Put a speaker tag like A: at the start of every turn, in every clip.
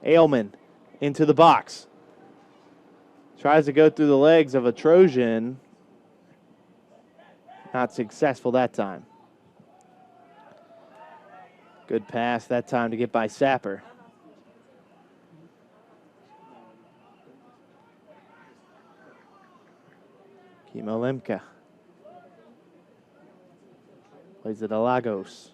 A: Ailman into the box. Tries to go through the legs of a Trojan. Not successful that time. Good pass that time to get by Sapper. Kimo Lemke. Plays it to Lagos.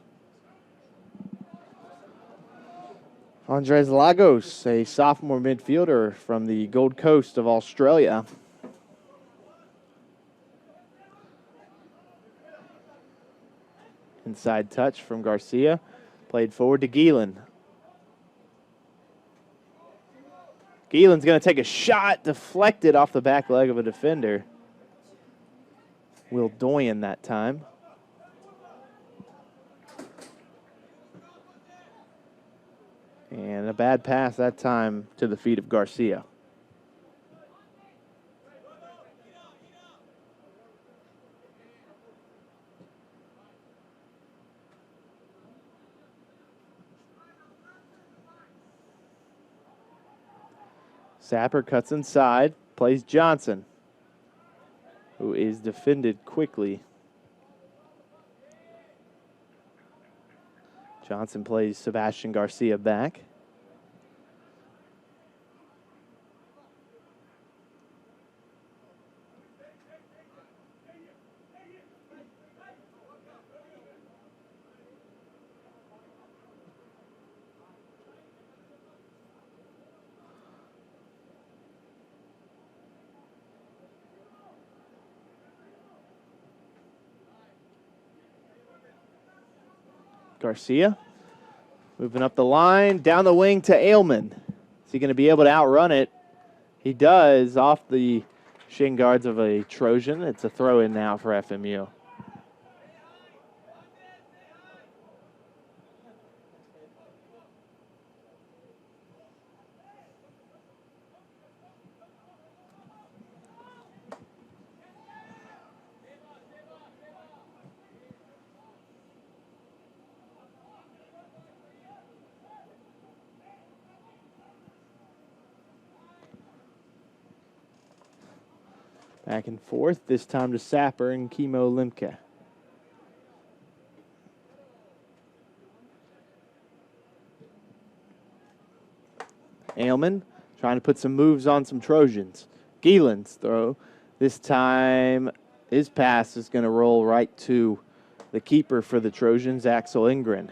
A: Andres Lagos, a sophomore midfielder from the Gold Coast of Australia. Inside touch from Garcia. Played forward to Gielan. Gielan's going to take a shot, deflected off the back leg of a defender. Will Doyen that time. And a bad pass that time to the feet of Garcia. Sapper cuts inside, plays Johnson, who is defended quickly. Johnson plays Sebastian Garcia back. Garcia moving up the line, down the wing to Ailman. Is he going to be able to outrun it? He does, off the shin guards of a Trojan. It's a throw-in now for FMU. Back and forth, this time to Sapper and Kimo Lemke. Ailman trying to put some moves on some Trojans. Gielan's throw. This time, his pass is going to roll right to the keeper for the Trojans, Axel Ingren.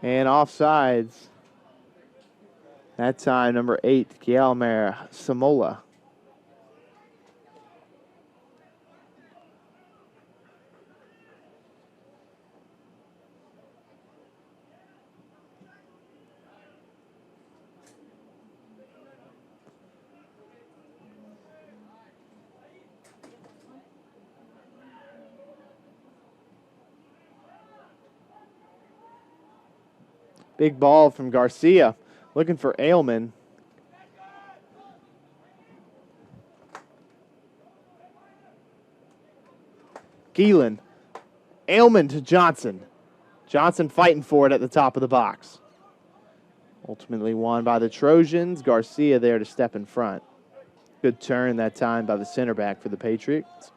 A: And offsides. That time, number 8, Guillermo Samola. Big ball from Garcia, looking for Ailman. Gielan. Ailman to Johnson. Johnson fighting for it at the top of the box. Ultimately won by the Trojans. Garcia there to step in front. Good turn that time by the center back for the Patriots.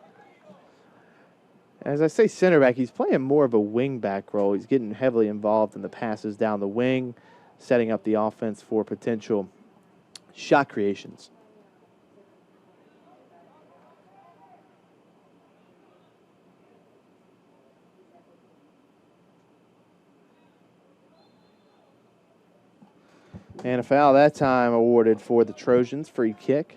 A: As I say center back, he's playing more of a wing back role. He's getting heavily involved in the passes down the wing, setting up the offense for potential shot creations. And a foul that time awarded for the Trojans, free kick.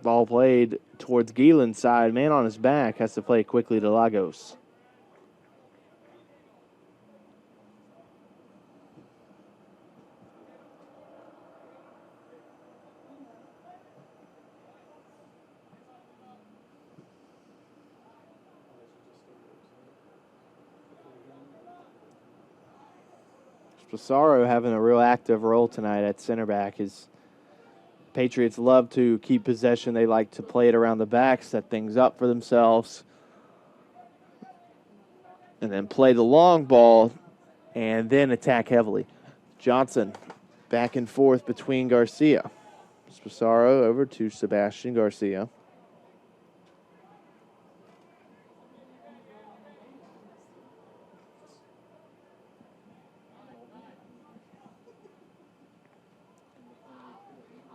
A: Ball played towards Gielen's side. Man on his back has to play quickly to Lagos. Pissarro having a real active role tonight at center back. His Patriots love to keep possession. They like to play it around the back, set things up for themselves, and then play the long ball and then attack heavily. Johnson back and forth between Garcia. Pissarro over to Sebastian Garcia.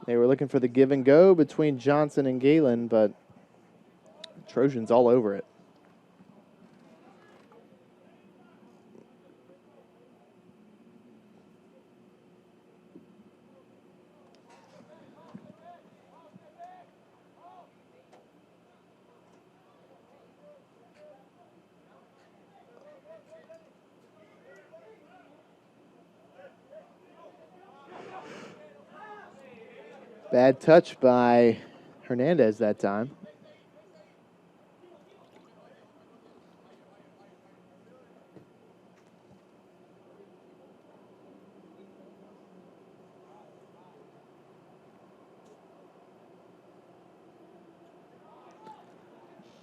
A: They were looking for the give and go between Johnson and Galen, but Trojans all over it. Bad touch by Hernandez that time.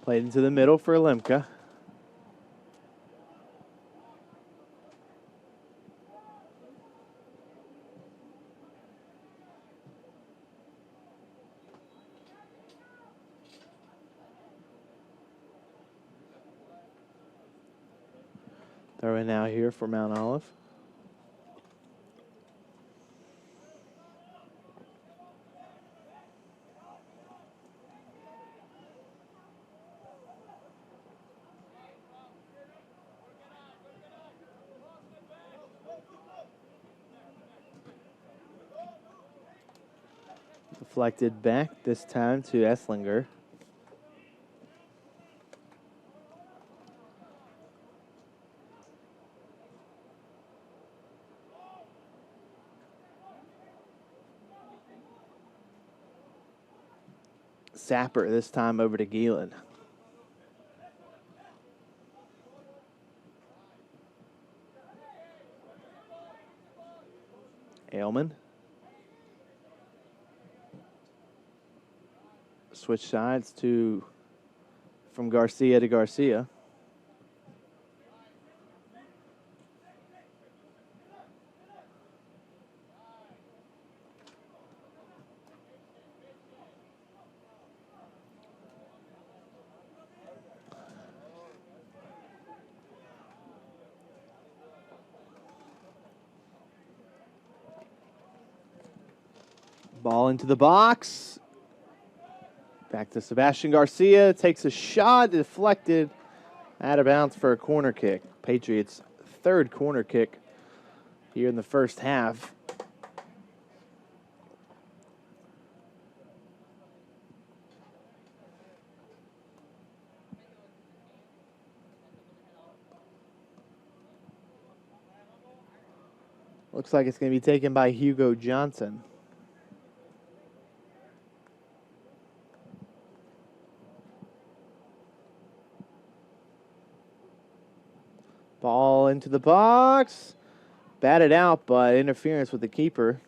A: Played into the middle for Lemke. Throw in now here for Mount Olive. Deflected back this time to Esslinger. Sapper this time over to Gielan. Ailman. Switch sides from Garcia to Garcia. Ball into the box. Back to Sebastian Garcia. Takes a shot, deflected, out of bounds for a corner kick. Patriots' third corner kick here in the first half. Looks like it's going to be taken by Hugo Johnson. Ball into the box. Batted out, but interference with the keeper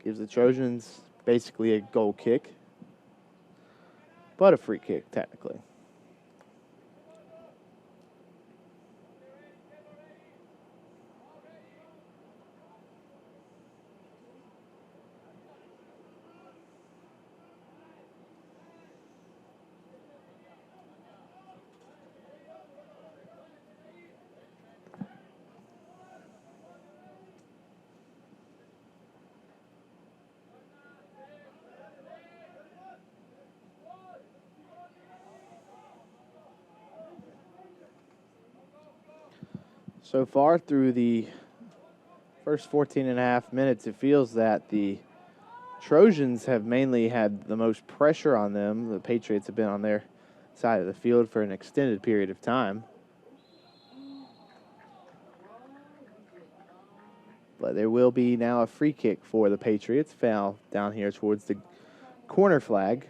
A: gives the Trojans basically a goal kick, but a free kick technically. So far through the first 14 and a half minutes, it feels that the Trojans have mainly had the most pressure on them. The Patriots have been on their side of the field for an extended period of time. But there will be now a free kick for the Patriots. Foul down here towards the corner flag.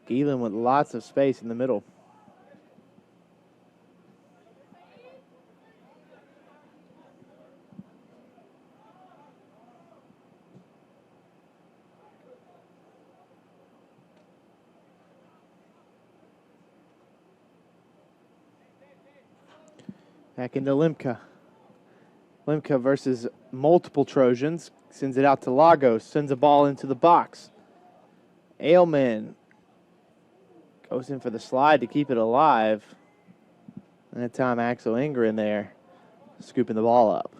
A: Geelan with lots of space in the middle. Back into Limka. Limka versus multiple Trojans. Sends it out to Lagos. Sends a ball into the box. Ailman goes in for the slide to keep it alive. And that time Axel Ingrid there scooping the ball up.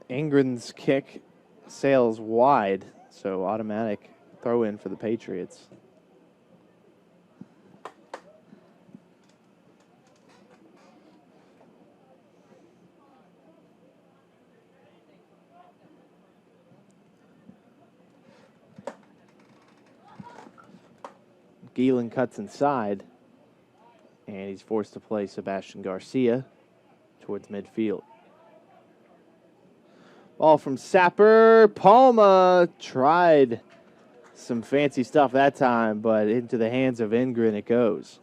A: Ingrid's kick sails wide, so automatic throw in for the Patriots. Geelan cuts inside, and he's forced to play Sebastian Garcia towards midfield. Ball from Sapper. Palma tried some fancy stuff that time, but into the hands of Ingrid it goes.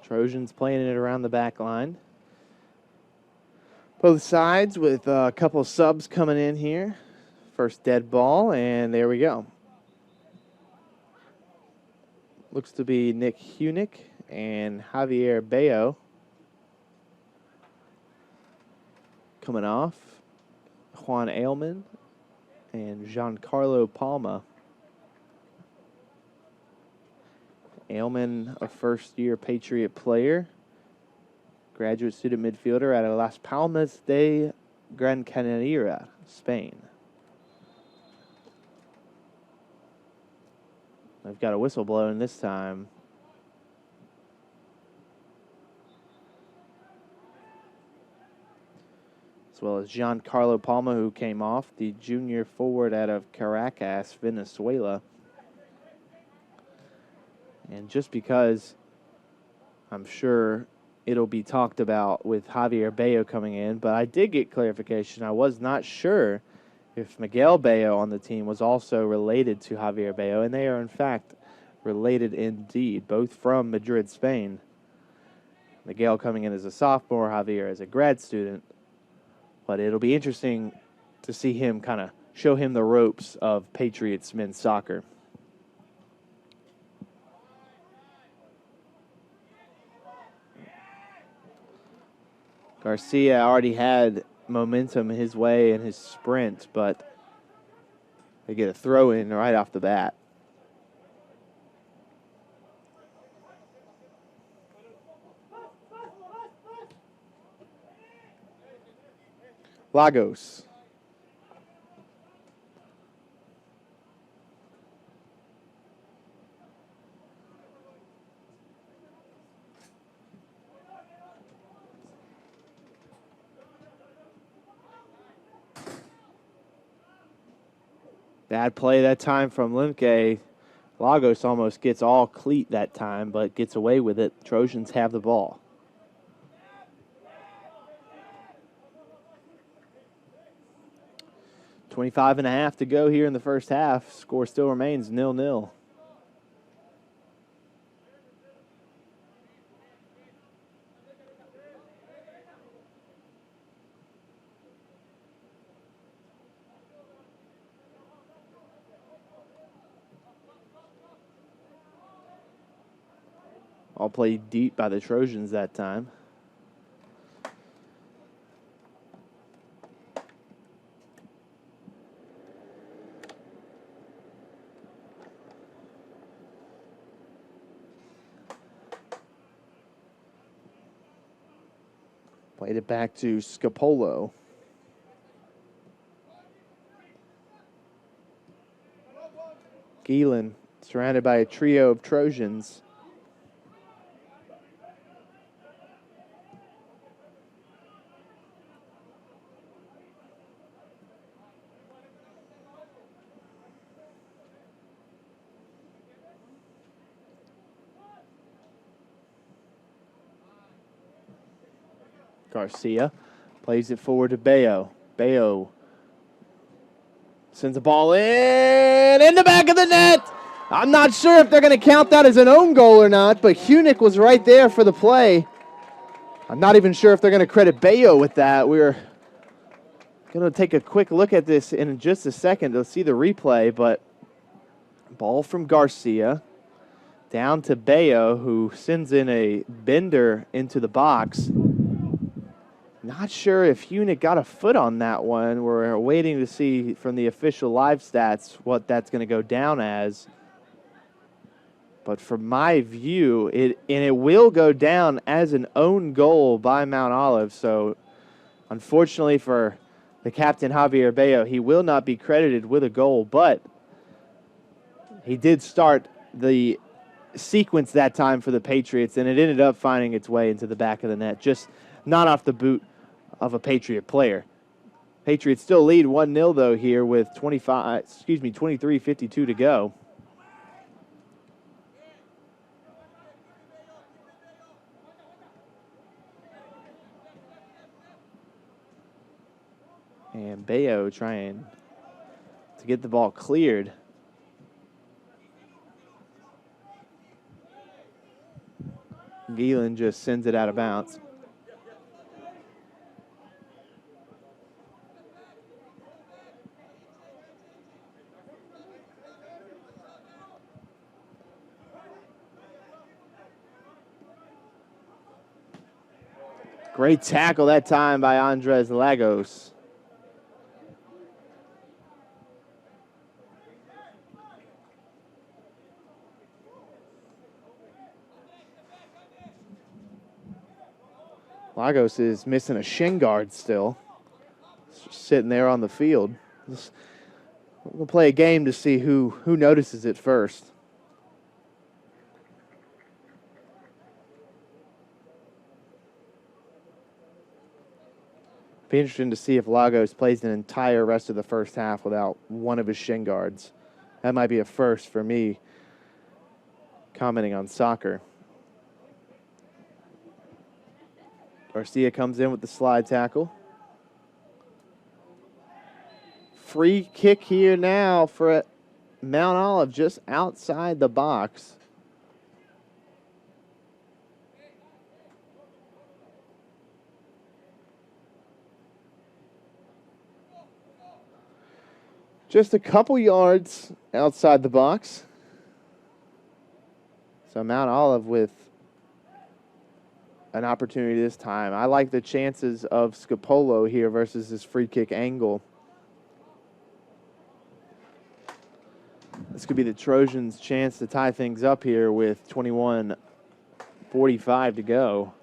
A: Trojans playing it around the back line. Both sides with a couple of subs coming in here. First dead ball, and there we go. Looks to be Nick Hunick and Javier Bayo coming off. Juan Ailman and Giancarlo Palma. Ailman, a first-year Patriot player, graduate student midfielder out of Las Palmas de Gran Canaria, Spain. They've got a whistle blown this time. As well as Giancarlo Palma, who came off, the junior forward out of Caracas, Venezuela. And just because I'm sure it'll be talked about with Javier Bayo coming in, but I did get clarification. I was not sure if Miguel Bayo on the team was also related to Javier Bayo, and they are, in fact, related indeed, both from Madrid, Spain. Miguel coming in as a sophomore, Javier as a grad student. But it'll be interesting to see him kind of show him the ropes of Patriots men's soccer. Garcia already had momentum his way in his sprint, but they get a throw in right off the bat. Lagos. Bad play that time from Limke. Lagos almost gets all cleat that time, but gets away with it. Trojans have the ball. 25.5 to go here in the first half. Score still remains 0-0. All played deep by the Trojans that time. Played it back to Scapolo. Geelan surrounded by a trio of Trojans. Garcia plays it forward to Bayo. Bayo sends the ball in the back of the net. I'm not sure if they're going to count that as an own goal or not, but Hunick was right there for the play. I'm not even sure if they're going to credit Bayo with that. We're going to take a quick look at this in just a second to see the replay, but ball from Garcia down to Bayo, who sends in a bender into the box. Not sure if Hunick got a foot on that one. We're waiting to see from the official live stats what that's going to go down as. But from my view, it will go down as an own goal by Mount Olive. So unfortunately for the captain, Javier Bayo, he will not be credited with a goal, but he did start the sequence that time for the Patriots, and it ended up finding its way into the back of the net, just not off the boot of a Patriot player. Patriots still lead 1-0 though here with 23:52 to go. And Bayo trying to get the ball cleared. Geelan just sends it out of bounds. Great tackle that time by Andres Lagos. Lagos is missing a shin guard still. Just sitting there on the field. We'll play a game to see who notices it first. Be interesting to see if Lagos plays an entire rest of the first half without one of his shin guards. That might be a first for me, commenting on soccer. Garcia comes in with the slide tackle. Free kick here now for Mount Olive, just outside the box. Just a couple yards outside the box. So Mount Olive with an opportunity this time. I like the chances of Scapolo here versus his free kick angle. This could be the Trojans' chance to tie things up here with 21:45 to go.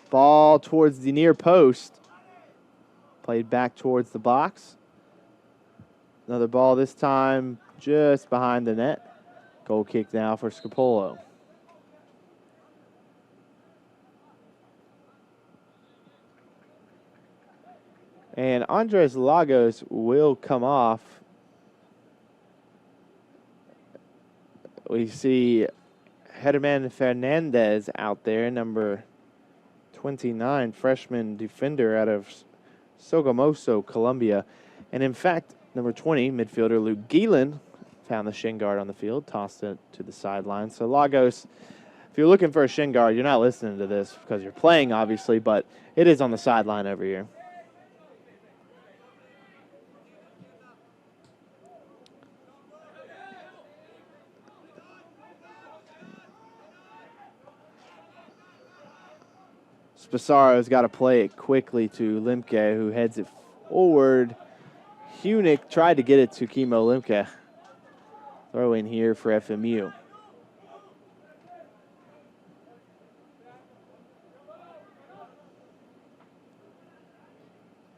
A: Ball towards the near post. Played back towards the box. Another ball this time just behind the net. Goal kick now for Scapolo. And Andres Lagos will come off. We see Herman Fernandez out there, number 29, freshman defender out of Sogamoso, Colombia. And in fact, number 20, midfielder Luke Geelan found the shin guard on the field, tossed it to the sideline. So Lagos, if you're looking for a shin guard, you're not listening to this because you're playing, obviously, but it is on the sideline every year. Spasaro's got to play it quickly to Limke, who heads it forward. Hunick tried to get it to Kimo Limke. Throw in here for FMU.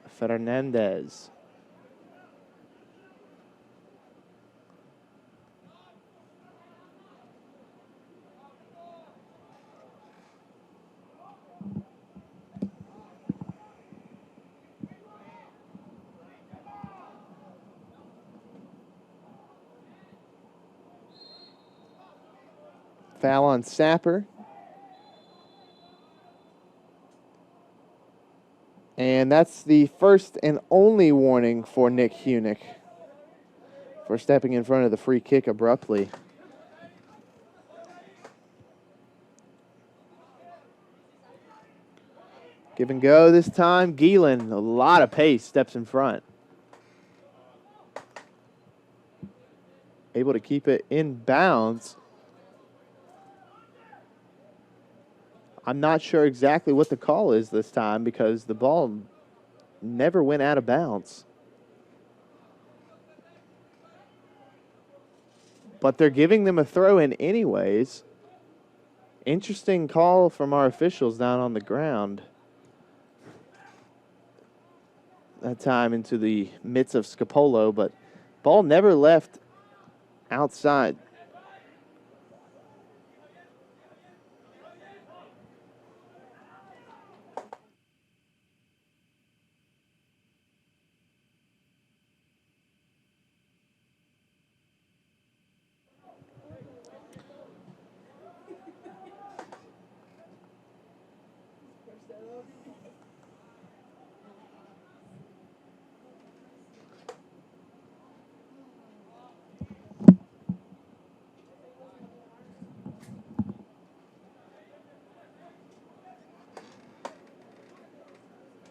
A: Fernandez. Foul on Sapper. And that's the first and only warning for Nick Hunick for stepping in front of the free kick abruptly. Give and go this time. Geelan, a lot of pace, steps in front. Able to keep it in bounds. I'm not sure exactly what the call is this time because the ball never went out of bounds. But they're giving them a throw in anyways. Interesting call from our officials down on the ground. That time into the midst of Scapolo, but ball never left outside.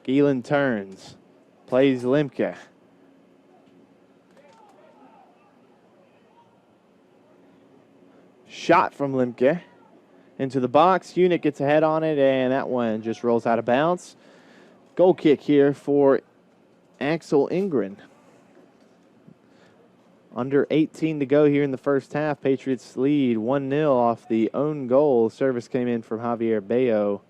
A: Geelan turns, plays Limke. Shot from Limke into the box. Hunick gets a head on it, and that one just rolls out of bounds. Goal kick here for Axel Ingren. Under 18 to go here in the first half. Patriots lead 1-0 off the own goal. Service came in from Javier Bayo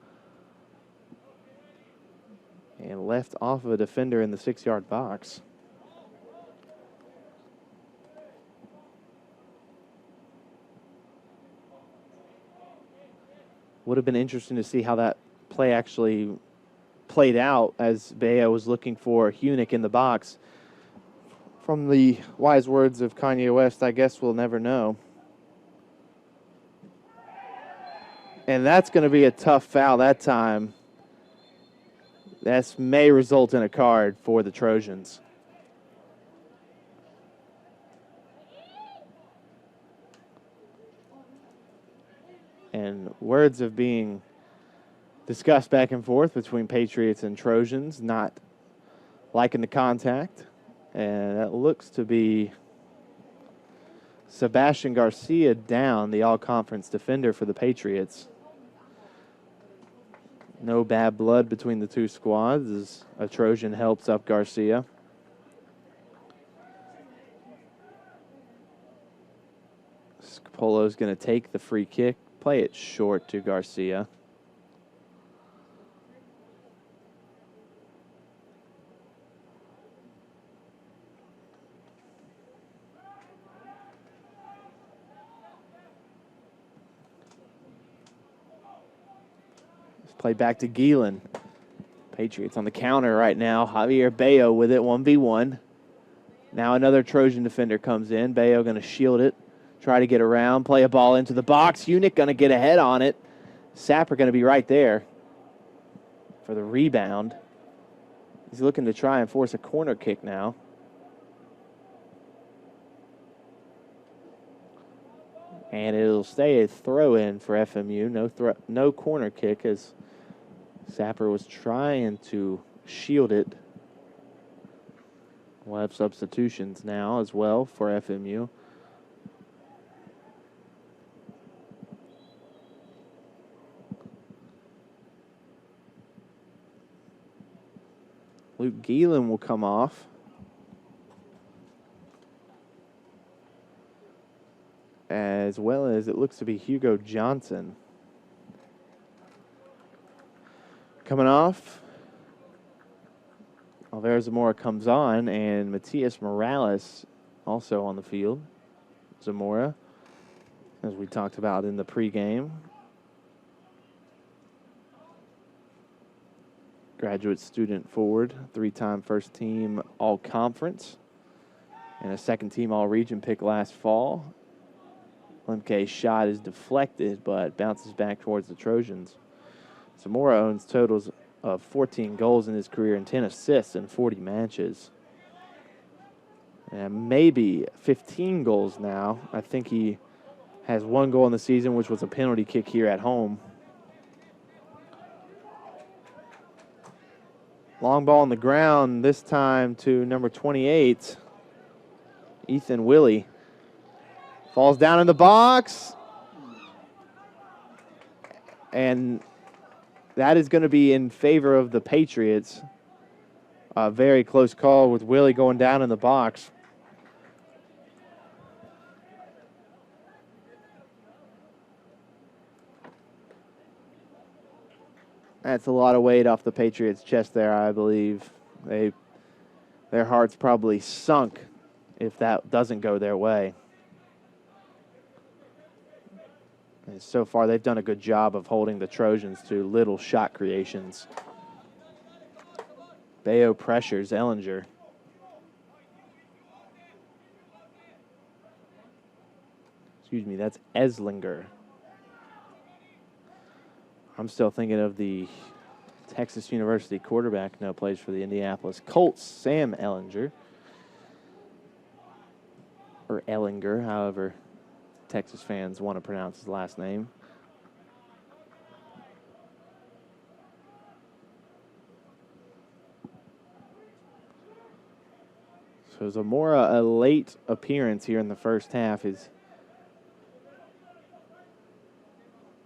A: and left off of a defender in the 6-yard box. Would have been interesting to see how that play actually played out as Bayo was looking for Hunick in the box. From the wise words of Kanye West, I guess we'll never know. And that's going to be a tough foul that time. This may result in a card for the Trojans. And words of being discussed back and forth between Patriots and Trojans, not liking the contact. And that looks to be Sebastian Garcia down, the all-conference defender for the Patriots. No bad blood between the two squads as a Trojan helps up Garcia. Scapolo's going to take the free kick, play it short to Garcia. Play back to Geelan. Patriots on the counter right now. Javier Bayo with it, 1v1. Now another Trojan defender comes in. Bayo going to shield it Try to get around, play a ball into the box. Unick going to get ahead on it. Sapper going to be right there for the rebound. He's looking to try and force a corner kick now. And it'll stay a throw-in for FMU. No corner kick as Sapper was trying to shield it. We'll have substitutions now as well for FMU. Luke Geelan will come off. As well as it looks to be Hugo Johnson. Coming off, Alvaro Zamora comes on, and Matias Morales also on the field. Zamora, as we talked about in the pregame. Graduate student forward, 3-time first team all-conference, and a second-team all-region pick last fall. Lemke's shot is deflected, but bounces back towards the Trojans. Zamora owns totals of 14 goals in his career and 10 assists in 40 matches. And maybe 15 goals now. I think he has 1 goal in the season, which was a penalty kick here at home. Long ball on the ground, this time to number 28, Ethan Willie. Falls down in the box. And that is going to be in favor of the Patriots. A very close call with Willie going down in the box. That's a lot of weight off the Patriots' chest there, I believe. Their hearts probably sunk if that doesn't go their way. And so far, they've done a good job of holding the Trojans to little shot creations. Bayo pressures Ellinger. Excuse me, that's Eslinger. I'm still thinking of the Texas University quarterback now plays for the Indianapolis Colts, Sam Ellinger. Or Ellinger, however Texas fans want to pronounce his last name. So Zamora, a late appearance here in the first half.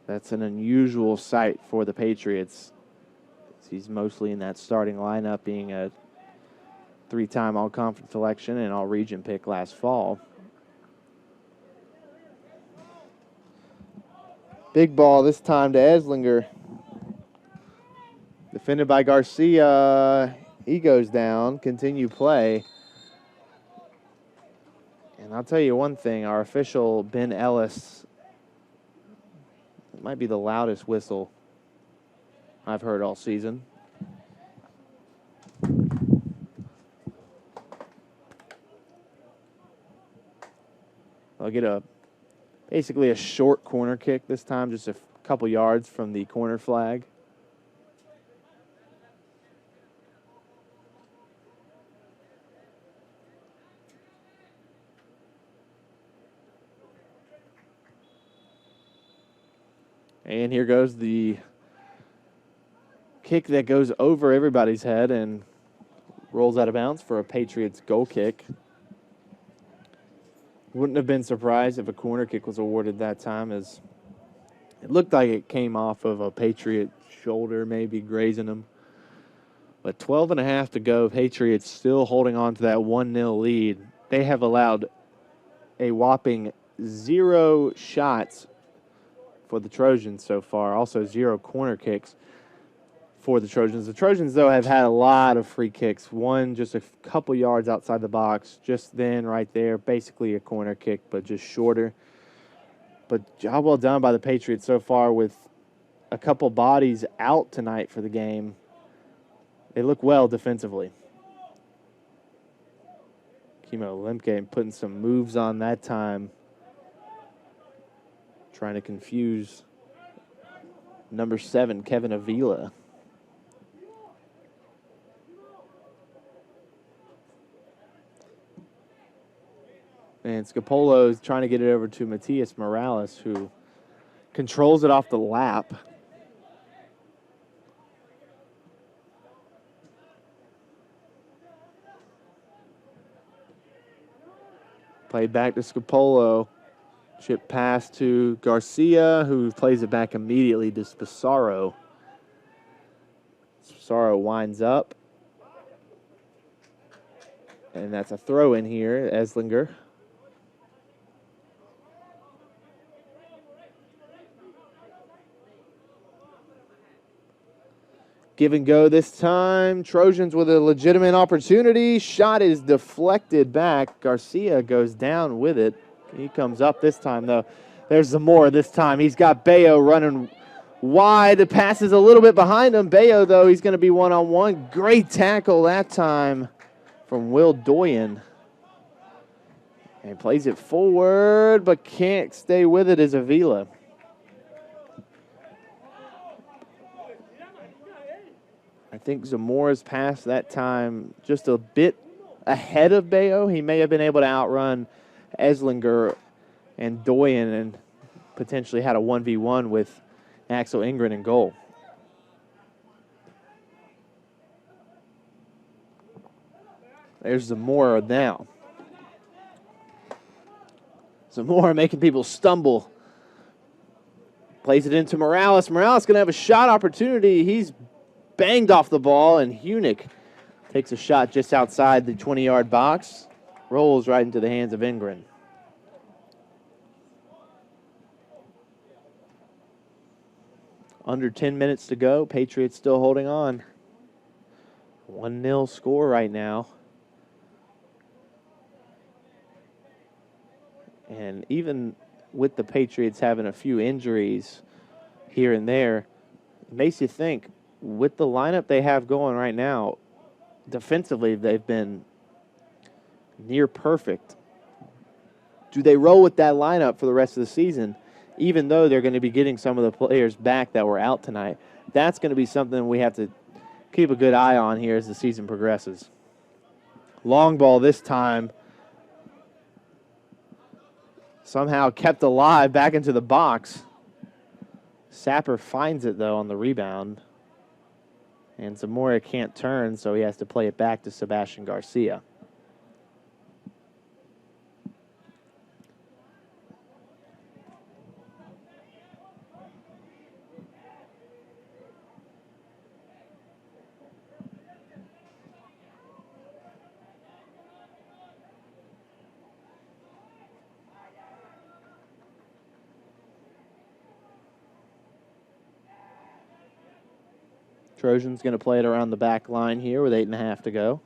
A: That's an unusual sight for the Patriots. He's mostly in that starting lineup, being a 3-time all-conference selection and all-region pick last fall. Big ball this time to Eslinger. Defended by Garcia. He goes down. Continue play. And I'll tell you one thing. Our official, Ben Ellis, it might be the loudest whistle I've heard all season. I'll get basically a short corner kick this time, just a couple yards from the corner flag. And here goes the kick that goes over everybody's head and rolls out of bounds for a Patriots goal kick. Wouldn't have been surprised if a corner kick was awarded that time, as it looked like it came off of a Patriot shoulder, maybe grazing him. But 12.5 to go. Patriots still holding on to that 1-0 lead. They have allowed a whopping 0 shots for the Trojans so far. Also 0 corner kicks for the Trojans. The Trojans, though, have had a lot of free kicks. One just a couple yards outside the box. Just then, right there, basically a corner kick, but just shorter. But job well done by the Patriots so far with a couple bodies out tonight for the game. They look well defensively. Kimo Lemke putting some moves on that time trying to confuse number 7, Kevin Avila. And Scapolo is trying to get it over to Matias Morales, who controls it off the lap. Played back to Scapolo. Chip pass to Garcia, who plays it back immediately to Spasaro. Spasaro winds up. And that's a throw in here, Eslinger. Give and go this time. Trojans with a legitimate opportunity. Shot is deflected back. Garcia goes down with it. He comes up this time, though. There's Zamora this time. He's got Bayo running wide. The pass is a little bit behind him. Bayo, though, he's going to be one-on-one. Great tackle that time from Will Doyen. And plays it forward, but can't stay with it as Avila. I think Zamora's pass that time just a bit ahead of Bayo. He may have been able to outrun Eslinger and Doyen and potentially had a 1v1 with Axel Ingrid in goal. There's Zamora now. Zamora making people stumble. Plays it into Morales. Morales going to have a shot opportunity. He's banged off the ball, and Hunick takes a shot just outside the 20-yard box. Rolls right into the hands of Ingrid. Under 10 minutes to go. Patriots still holding on. 1-0 score right now. And even with the Patriots having a few injuries here and there, it makes you think, with the lineup they have going right now, defensively they've been near perfect. Do they roll with that lineup for the rest of the season, even though they're going to be getting some of the players back that were out tonight? That's going to be something we have to keep a good eye on here as the season progresses. Long ball this time. Somehow kept alive back into the box. Sapper finds it, though, on the rebound. And Zamora can't turn, so he has to play it back to Sebastian Garcia. Trojans going to play it around the back line here with 8.5 to go.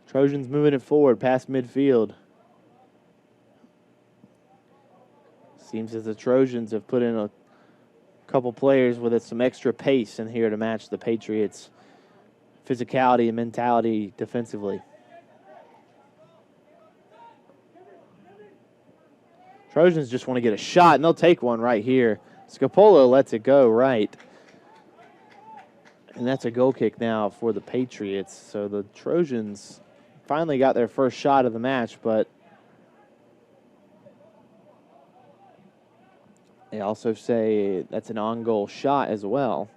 A: Trojans moving it forward past midfield. Seems as the Trojans have put in a couple players with some extra pace in here to match the Patriots' physicality and mentality defensively. Trojans just want to get a shot, and they'll take one right here. Scapolo lets it go right. And that's a goal kick now for the Patriots. So the Trojans finally got their first shot of the match, but they also say that's an on-goal shot as well,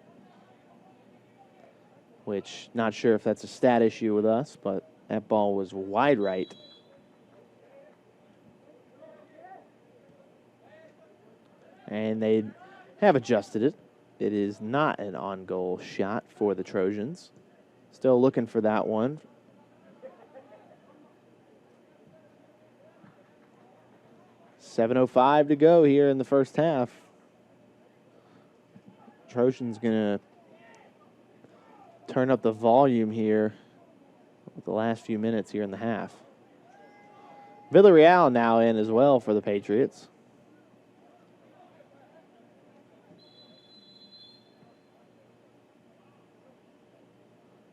A: which not sure if that's a stat issue with us, but that ball was wide right. And they have adjusted it. It is not an on-goal shot for the Trojans. Still looking for that one. .7:05 to go here in the first half. Trojans going to turn up the volume here with the last few minutes here in the half. Villarreal now in as well for the Patriots.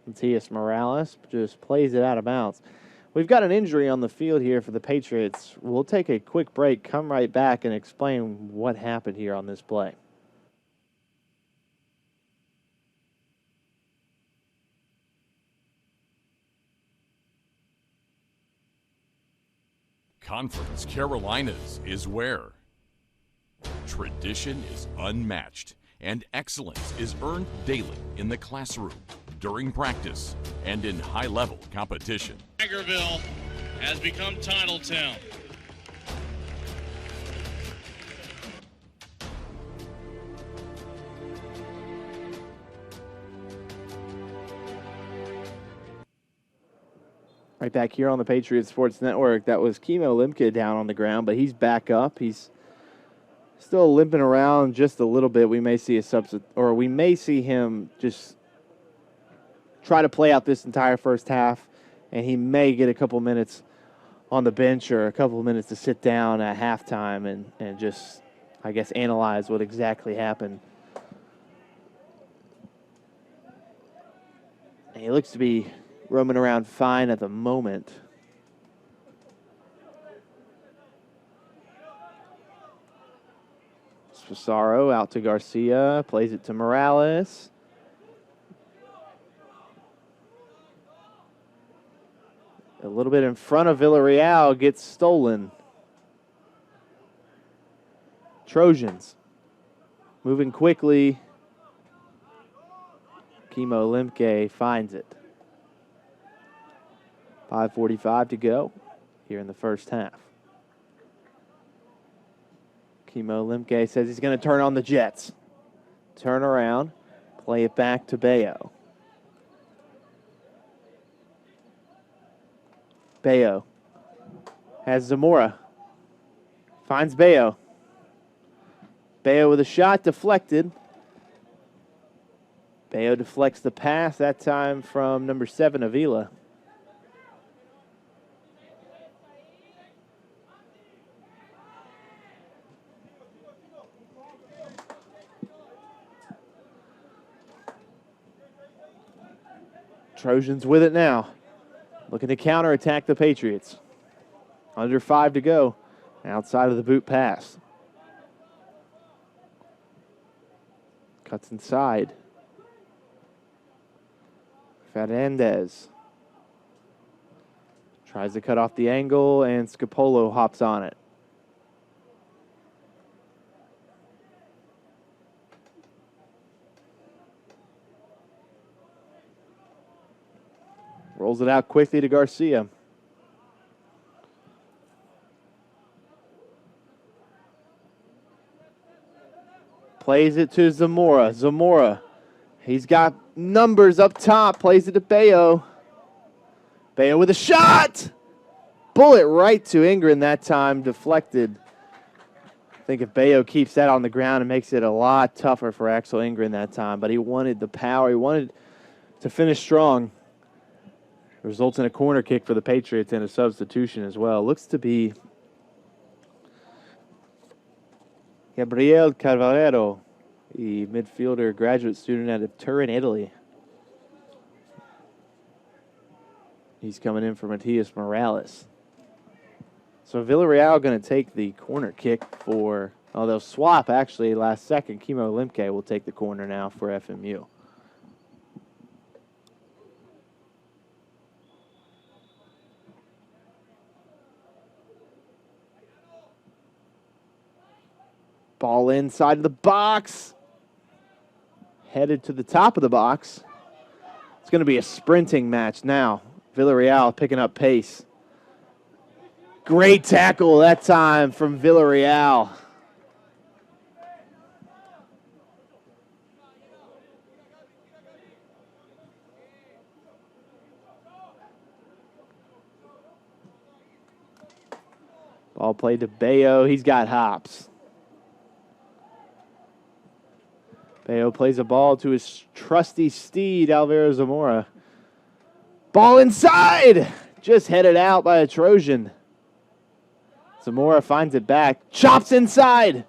A: Matias Morales just plays it out of bounds. We've got an injury on the field here for the Patriots. We'll take a quick break, come right back, and explain what happened here on this play.
B: Conference Carolinas is where tradition is unmatched and excellence is earned daily in the classroom, during practice, and in high-level competition.
C: Tigerville has become Titletown.
A: Right back here on the Patriots Sports Network, that was Kimo Limke down on the ground, but he's back up. He's still limping around just a little bit. We may see a substitute, or we may see him just try to play out this entire first half, and he may get a couple minutes on the bench or a couple of minutes to sit down at halftime and just, I guess, analyze what exactly happened. And he looks to be roaming around fine at the moment. Sposaro out to Garcia, plays it to Morales. A little bit in front of Villarreal, gets stolen. Trojans moving quickly. Kimo Limke finds it. 5:45 to go here in the first half. Kimo Limke says he's going to turn on the Jets. Turn around, play it back to Bayo. Bayo has Zamora. Finds Bayo. Bayo with a shot deflected. Bayo deflects the pass, that time from number 7, Avila. Trojans with it now. Looking to counterattack the Patriots. Under 5 to go. Outside of the boot pass. Cuts inside. Fernandez tries to cut off the angle, and Scapolo hops on it. Rolls it out quickly to Garcia. Plays it to Zamora. Zamora, he's got numbers up top. Plays it to Bayo. Bayo with a shot. Bullet right to Ingrid that time. Deflected. I think if Bayo keeps that on the ground, it makes it a lot tougher for Axel Ingrid that time. But he wanted the power. He wanted to finish strong. Results in a corner kick for the Patriots and a substitution as well. Looks to be Gabriel Carvalero, the midfielder, graduate student out of Turin, Italy. He's coming in for Matias Morales. So Villarreal going to take the corner kick for, oh, they'll swap actually last second. Kimo Limke will take the corner now for FMU. Ball inside of the box. Headed to the top of the box. It's going to be a sprinting match now. Villarreal picking up pace. Great tackle that time from Villarreal. Ball played to Bayo. He's got hops. Bayo plays a ball to his trusty steed, Alvaro Zamora. Ball inside! Just headed out by a Trojan. Zamora finds it back. Chops inside!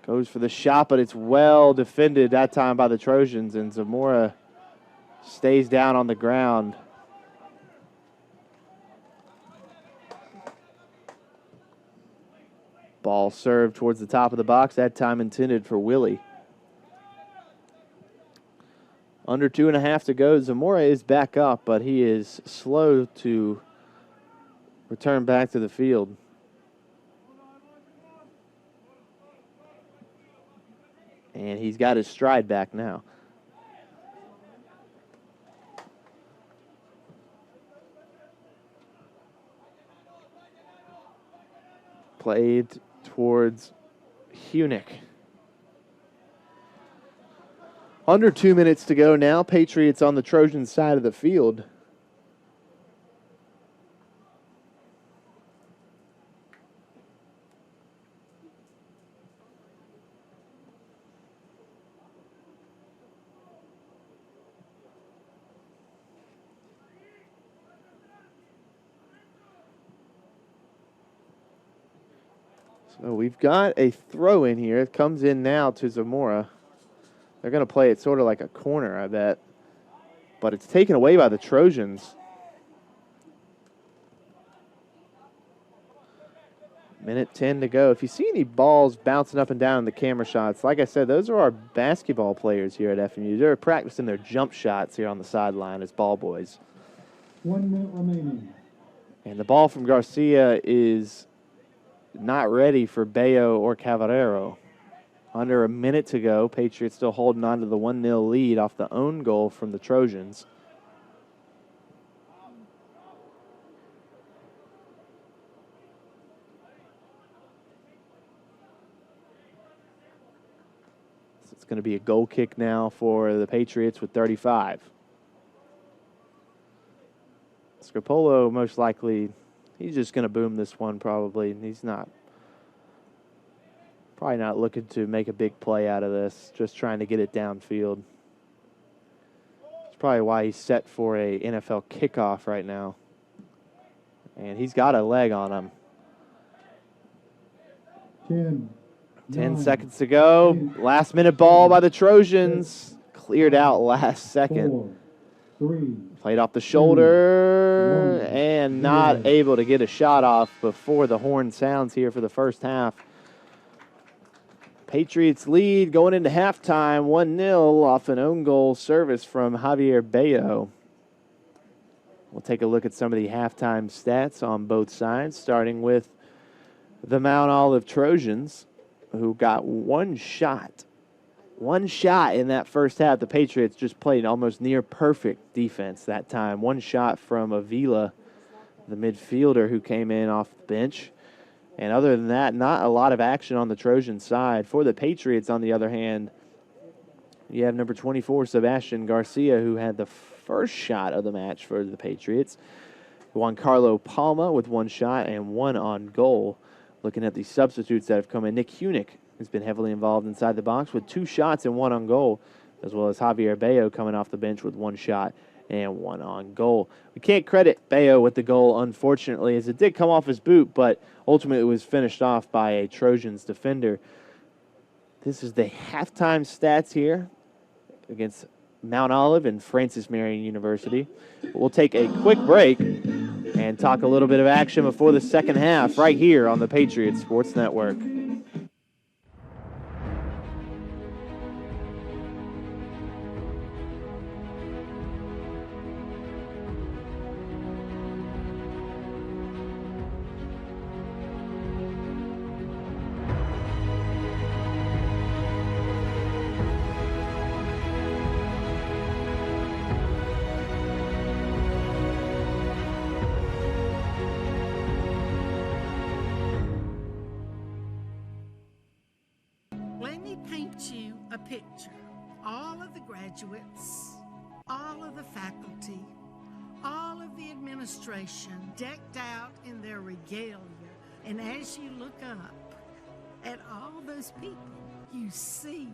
A: Goes for the shot, but it's well defended that time by the Trojans, and Zamora stays down on the ground. Ball served towards the top of the box, that time intended for Willie. Under 2.5 to go. Zamora is back up, but he is slow to return back to the field. And he's got his stride back now. Played towards Hunick. Under 2 minutes to go now. Patriots on the Trojan side of the field. So we've got a throw in here. It comes in now to Zamora. They're going to play it sort of like a corner, I bet. But it's taken away by the Trojans. Minute 10 to go. If you see any balls bouncing up and down in the camera shots, like I said, those are our basketball players here at FMU. They're practicing their jump shots here on the sideline as ball boys.
D: 1 minute remaining.
A: And the ball from Garcia is not ready for Bayo or Cavalero. Under a minute to go. Patriots still holding on to the 1-0 lead off the own goal from the Trojans. So it's going to be a goal kick now for the Patriots with 35. Scapolo most likely, he's just going to boom this one probably. He's probably not looking to make a big play out of this, just trying to get it downfield. That's probably why he's set for a NFL kickoff right now. And he's got a leg on him. 10 seconds to go.
D: 8,
A: Last minute ball by the Trojans. Cleared out last second.
D: 4, 3,
A: Played off the shoulder and not able to get a shot off before the horn sounds here for the first half. Patriots lead going into halftime, 1-0 off an own goal service from Javier Bayo. We'll take a look at some of the halftime stats on both sides, starting with the Mount Olive Trojans, who got one shot in that first half. The Patriots just played almost near perfect defense that time. One shot from Avila, the midfielder who came in off the bench. And other than that, not a lot of action on the Trojan side. For the Patriots, on the other hand, you have number 24, Sebastian Garcia, who had the first shot of the match for the Patriots. Juan Carlo Palma with one shot and one on goal. Looking at the substitutes that have come in, Nick Hunick has been heavily involved inside the box with 2 shots and 1 on goal, as well as Javier Bayo coming off the bench with 1 shot and 1 on goal. We can't credit Bayo with the goal, unfortunately, as it did come off his boot, but ultimately it was finished off by a Trojans defender. This is the halftime stats here against Mount Olive and Francis Marion University. We'll take a quick break and talk a little bit of action before the second half right here on the Patriots Sports Network.
E: Let me paint you a picture. All of the graduates, all of the faculty, all of the administration decked out in their regalia. And as you look up at all those people, you see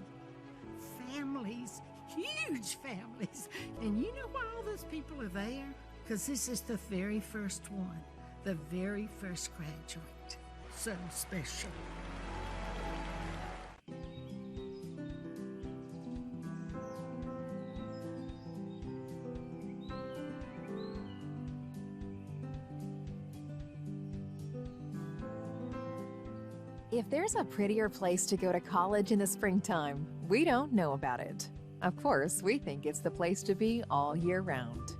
E: families, huge families. And you know why all those those people are there? Because this is the very first one, the very first graduate. So special.
F: If there's a prettier place to go to college in the springtime, we don't know about it. Of course, we think it's the place to be all year round.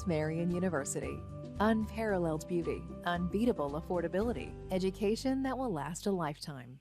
F: Marion University. Unparalleled beauty, unbeatable affordability, education that will last a lifetime.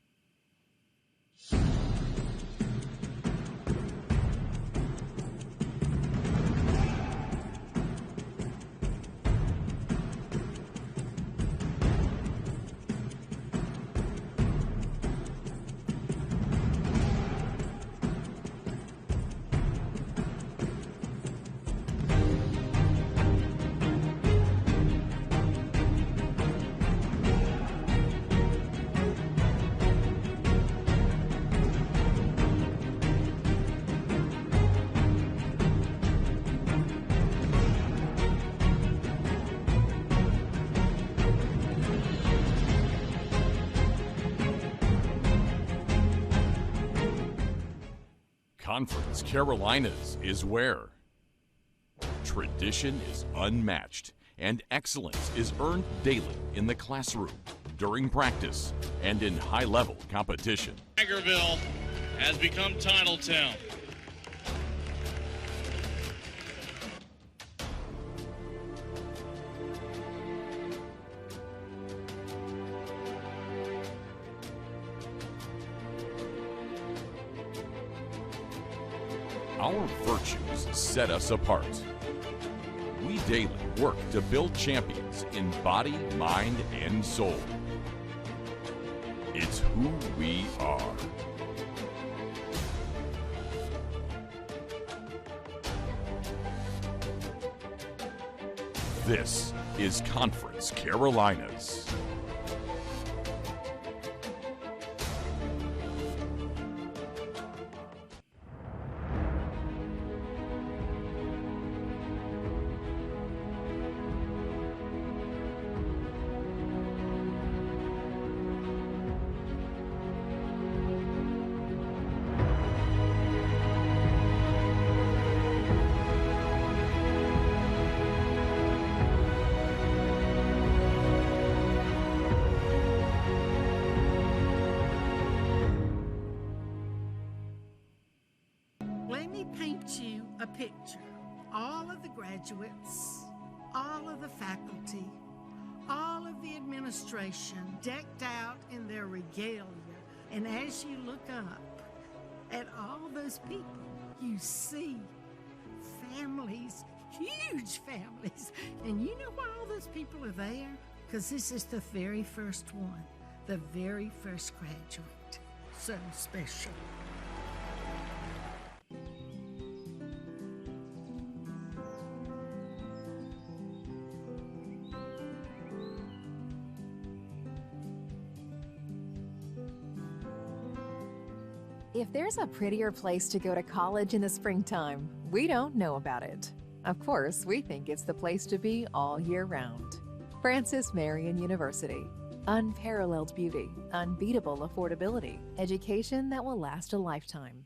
B: Conference Carolinas is where tradition is unmatched and excellence is earned daily in the classroom, during practice, and in high-level competition.
C: Tigerville has become Titletown.
B: Our virtues set us apart. We daily work to build champions in body, mind, and soul. It's who we are. This is Conference Carolinas.
E: Let me paint you a picture. All of the graduates, all of the faculty, all of the administration decked out in their regalia. And as you look up at all those people, you see families, huge families. And you know why all those people are there? Because this is the very first one, the very first graduate. So special.
F: If there's a prettier place to go to college in the springtime, we don't know about it. Of course, we think it's the place to be all year round. Marion University. Unparalleled beauty, unbeatable affordability, education that will last a lifetime.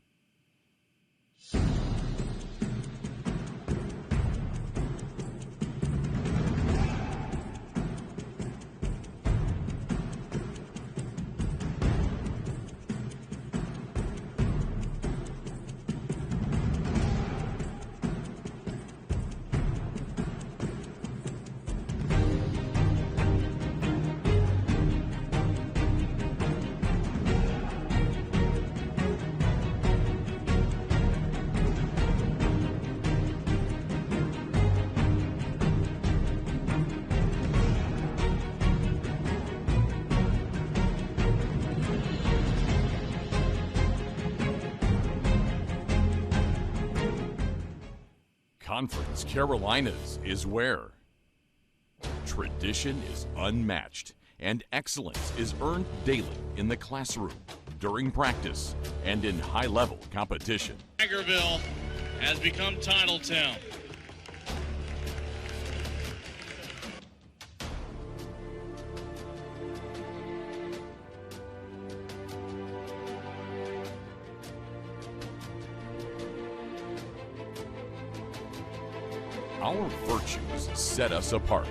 B: Conference Carolinas is where tradition is unmatched and excellence is earned daily in the classroom, during practice, and in high-level competition.
C: Tigerville has become Titletown.
B: Our virtues set us apart.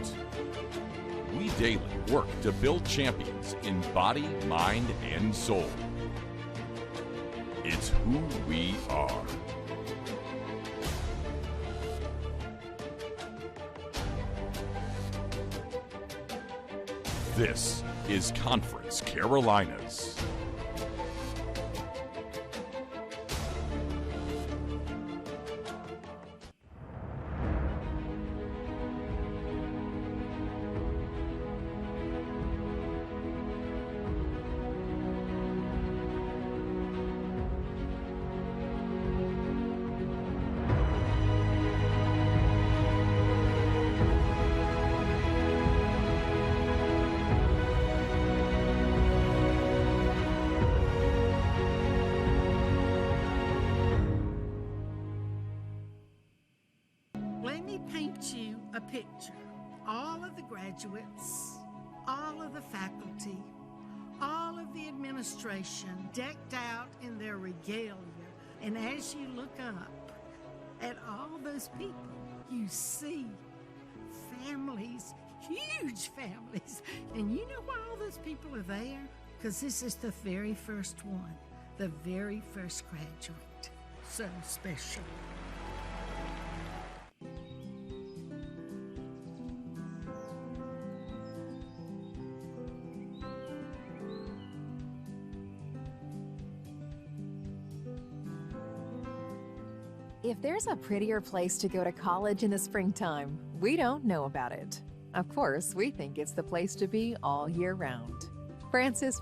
B: We daily work to build champions in body, mind, and soul. It's who we are. This is Conference Carolinas.
E: Let me paint you a picture. All of the graduates, all of the faculty, all of the administration decked out in their regalia. And as you look up at all those people, you see families, huge families. And you know why all those people are there? Because this is the very first one, the very first graduate. So special.
F: If there's a prettier place to go to college in the springtime, we don't know about it. Of course, we think it's the place to be all year round.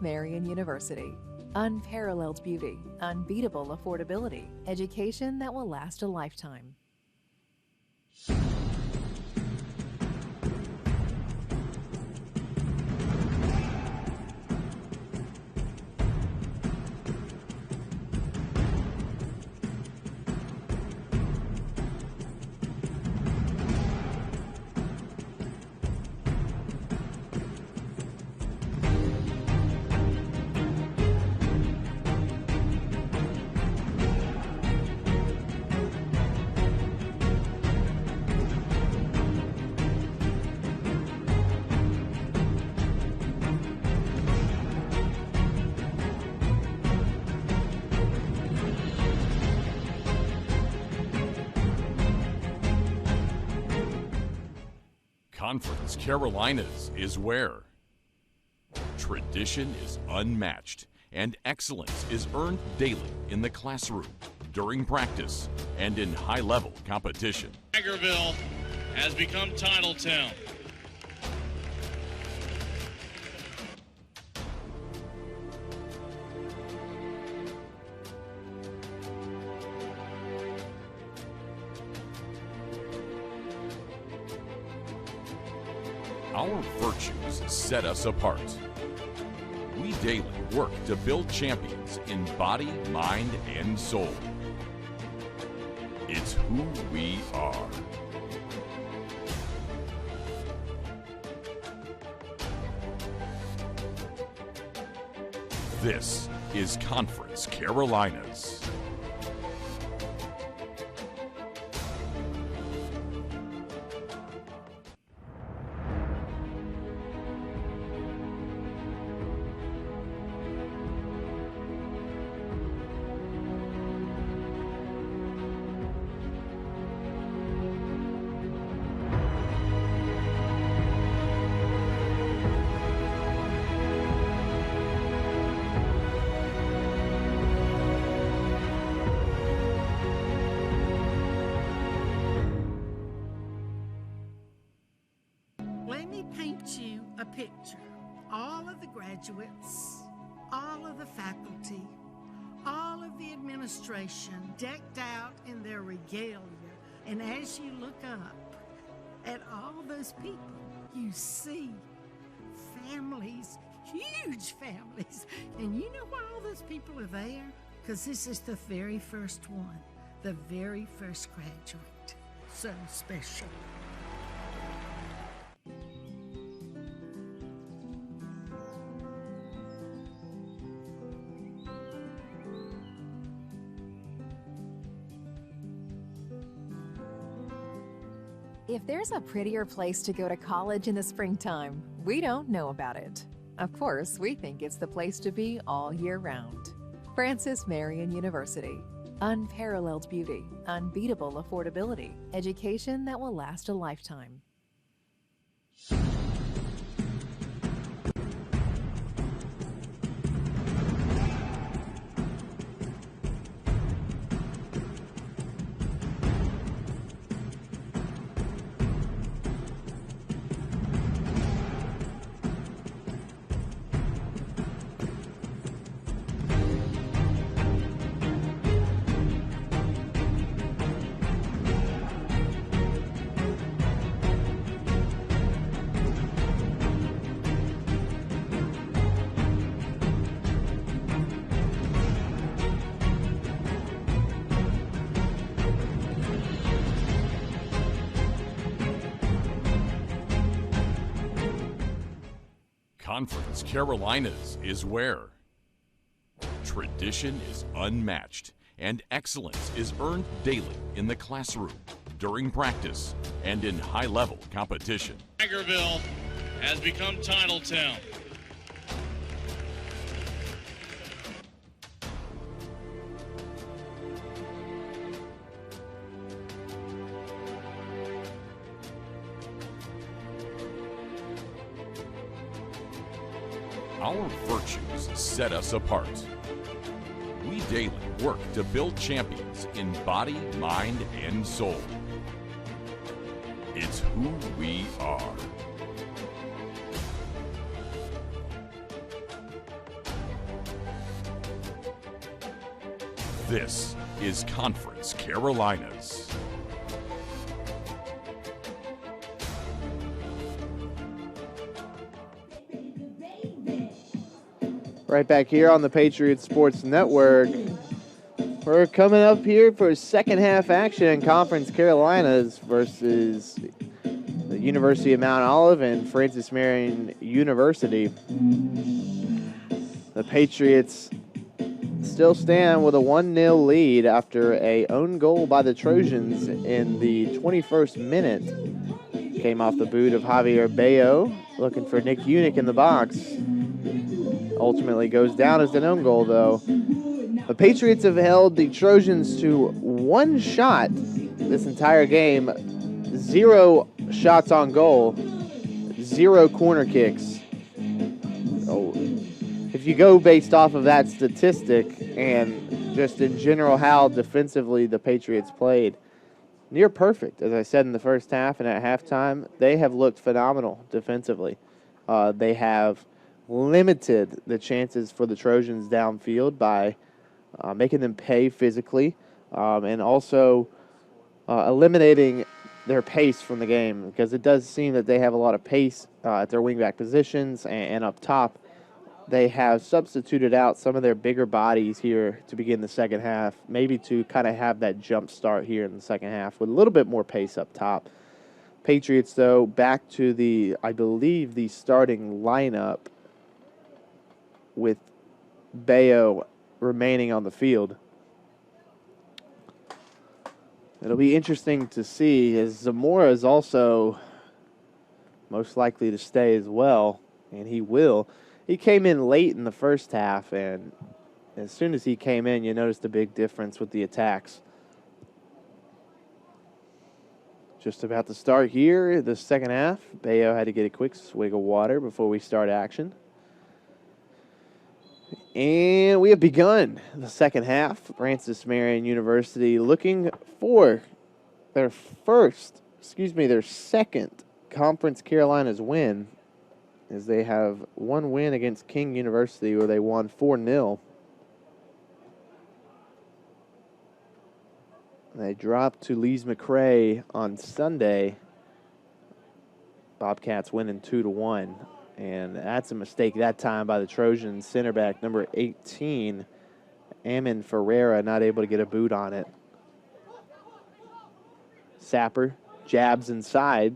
F: Marion University. Unparalleled beauty, unbeatable affordability, education that will last a lifetime.
B: Conference Carolinas is where tradition is unmatched and excellence is earned daily in the classroom, during practice, and in high-level competition.
C: Tigerville has become Titletown.
B: Our virtues set us apart. We daily work to build champions in body, mind, and soul. It's who we are. This is Conference Carolinas.
E: Let me paint you a picture. All of the graduates, all of the faculty, all of the administration decked out in their regalia. And as you look up at all those people, you see families, huge families. And you know why all those people are there? Because this is the very first one, the very first graduate. So special.
F: If there's a prettier place to go to college in the springtime, we don't know about it. Of course, we think it's the place to be all year round. Francis Marion University. Unparalleled beauty, unbeatable affordability, education that will last a lifetime.
B: Conference Carolinas is where tradition is unmatched and excellence is earned daily in the classroom, during practice, and in high-level competition.
C: Tigerville has become Titletown.
B: Our virtues set us apart. We daily work to build champions in body, mind, and soul. It's who we are. This is Conference Carolinas.
A: Right back here on the Patriots Sports Network. We're coming up here for second half action in Conference Carolinas versus the University of Mount Olive and Francis Marion University. The Patriots still stand with a 1-0 lead after an own goal by the Trojans in the 21st minute. Came off the boot of Javier Bayo, looking for Nick Unick in the box. Ultimately goes down as an own goal, though. The Patriots have held the Trojans to one shot this entire game. 0 shots on goal, 0 corner kicks. So if you go based off of that statistic and just in general how defensively the Patriots played, near perfect. As I said in the first half and at halftime, they have looked phenomenal defensively. They have limited the chances for the Trojans downfield by making them pay physically and also eliminating their pace from the game, because it does seem that they have a lot of pace at their wingback positions and up top. They have substituted out some of their bigger bodies here to begin the second half, maybe to kind of have that jump start here in the second half with a little bit more pace up top. Patriots, though, back to I believe, the starting lineup with Bayo remaining on the field. It'll be interesting to see, as Zamora is also most likely to stay as well, and he will. He came in late in the first half, and as soon as he came in, you noticed a big difference with the attacks. Just about to start here, the second half. Bayo had to get a quick swig of water before we start action. And we have begun the second half. Francis Marion University looking for their second Conference Carolinas win, as they have one win against King University where they won 4-0. They dropped to Lees McRae on Sunday. Bobcats winning 2-1. And that's a mistake that time by the Trojans. Center back number 18, Amin Ferreira, not able to get a boot on it. Sapper jabs inside.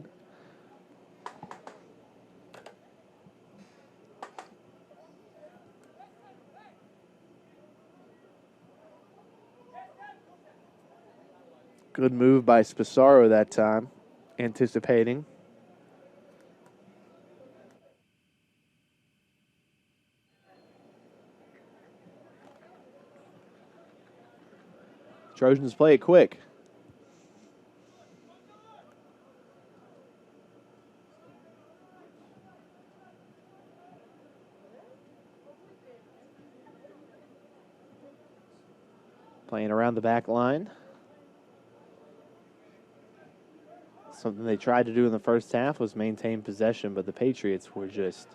A: Good move by Spasaro that time. anticipating. Trojans play it quick. Playing around the back line. Something they tried to do in the first half was maintain possession, but the Patriots were just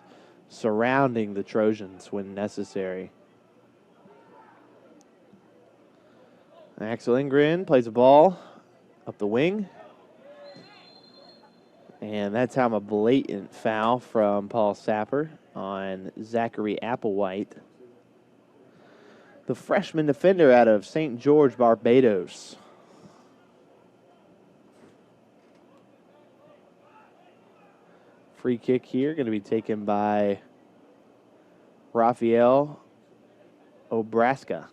A: surrounding the Trojans when necessary. Axel Ingrid plays a ball up the wing. And that's how a blatant foul from Paul Sapper on Zachary Applewhite, the freshman defender out of St. George, Barbados. Free kick here going to be taken by Rafael Obraska.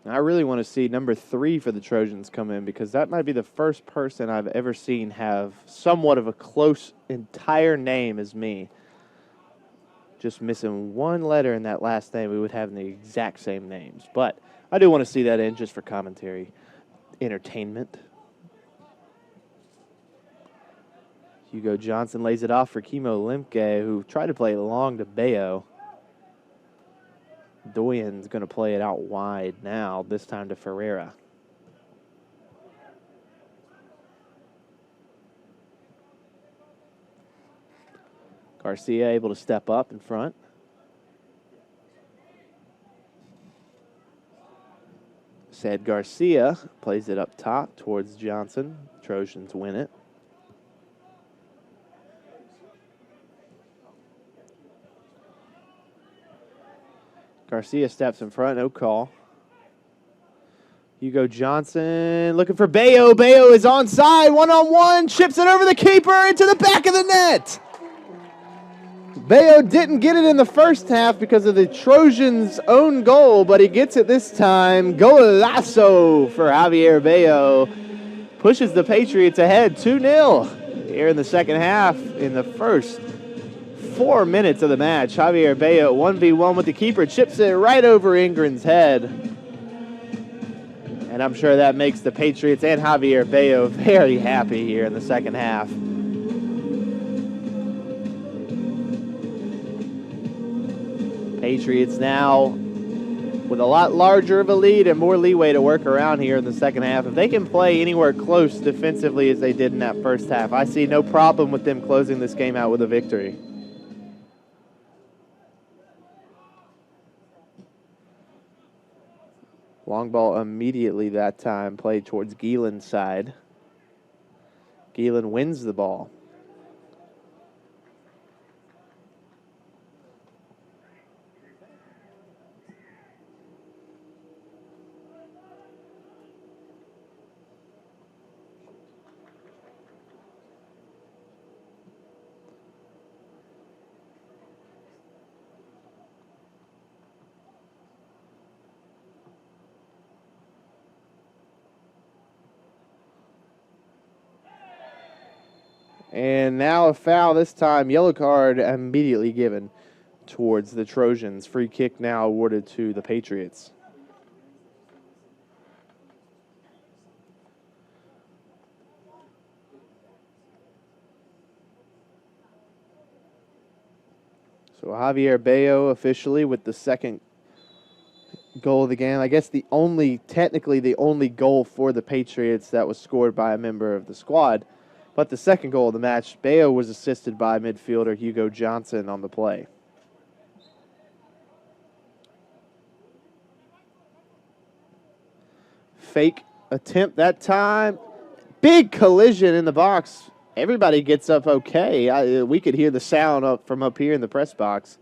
A: I really want to see number 3 for the Trojans come in, because that might be the first person I've ever seen have somewhat of a close entire name as me. Just missing one letter in that last name, we would have the exact same names. But I do want to see that in just for commentary entertainment. Hugo Johnson lays it off for Kimo Lemke, who tried to play it long to Bayo. Doyen's going to play it out wide now, this time to Ferreira. Garcia able to step up in front. Said Garcia plays it up top towards Johnson. Trojans win it. Garcia steps in front, no call. Hugo Johnson looking for Bayo. Bayo is onside, one-on-one, chips it over the keeper into the back of the net. Bayo didn't get it in the first half because of the Trojans' own goal, but he gets it this time. Golazo for Javier Bayo. Pushes the Patriots ahead 2-0 here in the second half. In the first 4 minutes of the match, Javier Bayo 1v1 with the keeper, chips it right over Ingram's head. And I'm sure that makes the Patriots and Javier Bayo very happy here in the second half. Patriots now with a lot larger of a lead and more leeway to work around here in the second half. If they can play anywhere close defensively as they did in that first half, I see no problem with them closing this game out with a victory. Long ball immediately that time played towards Gielen's side. Gielen wins the ball. And now a foul, this time yellow card immediately given towards the Trojans. Free kick now awarded to the Patriots. So Javier Bayo officially with the second goal of the game. I guess technically the only goal for the Patriots that was scored by a member of the squad. But the second goal of the match, Bayo was assisted by midfielder Hugo Johnson on the play. Fake attempt that time. Big collision in the box. Everybody gets up okay. We could hear the sound from up here in the press box.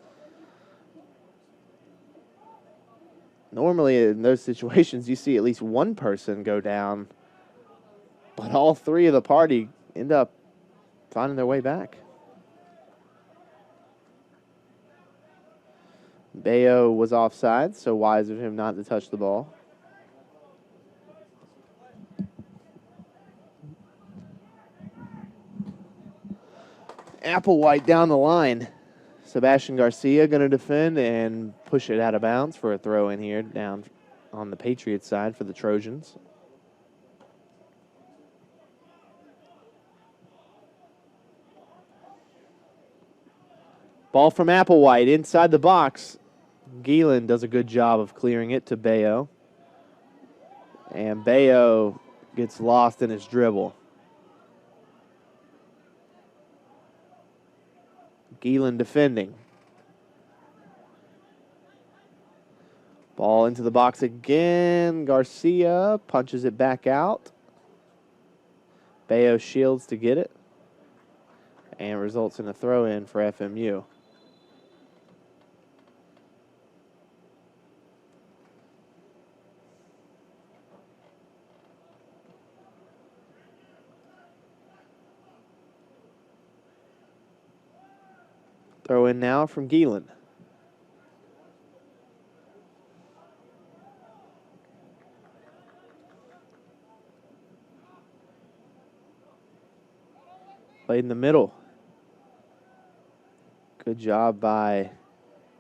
A: Normally in those situations, you see at least one person go down. But all three of the party end up finding their way back. Bayo was offside, so wise of him not to touch the ball. Applewhite down the line. Sebastian Garcia going to defend and push it out of bounds for a throw in here down on the Patriots side for the Trojans. Ball from Applewhite inside the box. Geelan does a good job of clearing it to Bayo. And Bayo gets lost in his dribble. Geelan defending. Ball into the box again. Garcia punches it back out. Bayo shields to get it. And results in a throw-in for FMU. Throw in now from Geelan. Played in the middle. Good job by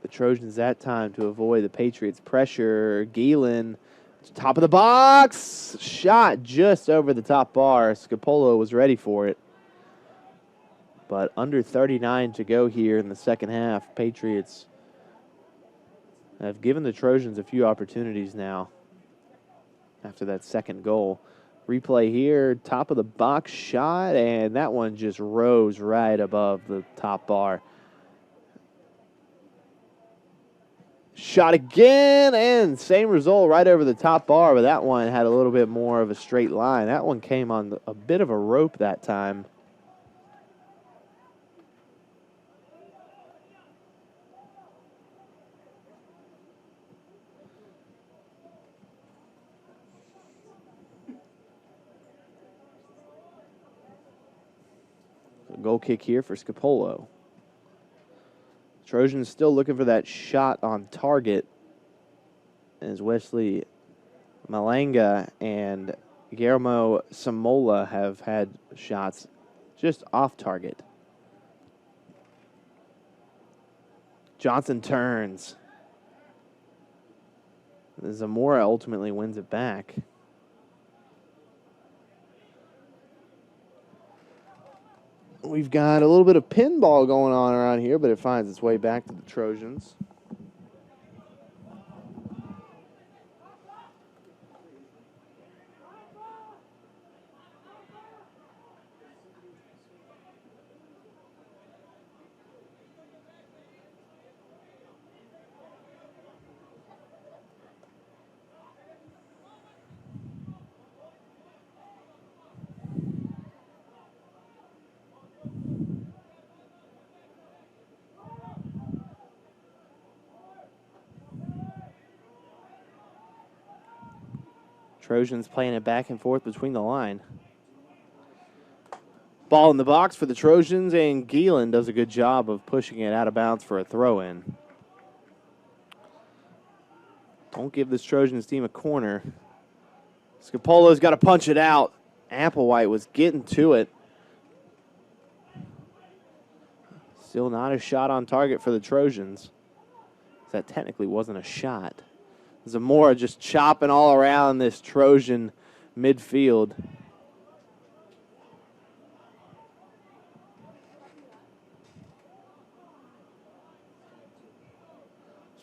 A: the Trojans that time to avoid the Patriots' pressure. Geelan, top of the box. Shot just over the top bar. Scapolo was ready for it. But under 39 to go here in the second half. Patriots have given the Trojans a few opportunities now after that second goal. Replay here, top of the box shot, and that one just rose right above the top bar. Shot again, and same result right over the top bar, but that one had a little bit more of a straight line. That one came on a bit of a rope that time. Goal kick here for Scapolo. Trojans still looking for that shot on target as Wesley Malanga and Guillermo Samola have had shots just off target. Johnson turns. Zamora ultimately wins it back. We've got a little bit of pinball going on around here, but it finds its way back to the Trojans. Trojans playing it back and forth between the line. Ball in the box for the Trojans, and Geelan does a good job of pushing it out of bounds for a throw-in. Don't give this Trojans team a corner. Scapolo's got to punch it out. Applewhite was getting to it. Still not a shot on target for the Trojans. That technically wasn't a shot. Zamora just chopping all around this Trojan midfield.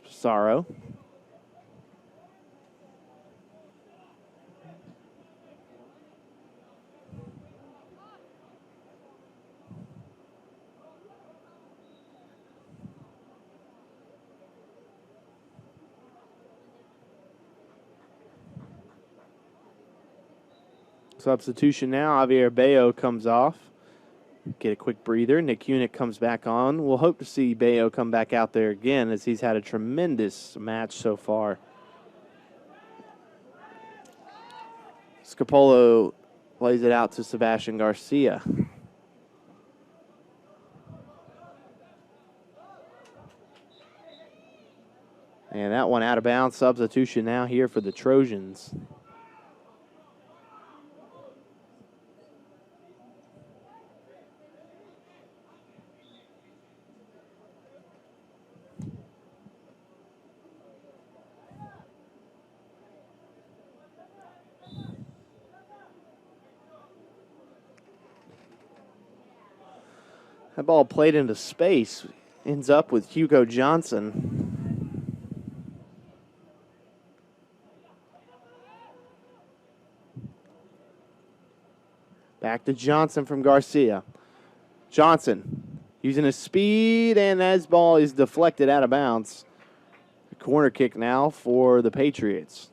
A: Sorrow. Substitution now. Javier Bayo comes off. Get a quick breather. Nick Unick comes back on. We'll hope to see Bayo come back out there again as he's had a tremendous match so far. Scapolo plays it out to Sebastian Garcia. And that one out of bounds. Substitution now here for the Trojans. That ball played into space. Ends up with Hugo Johnson. Back to Johnson from Garcia. Johnson using his speed, and that ball is deflected out of bounds. A corner kick now for the Patriots.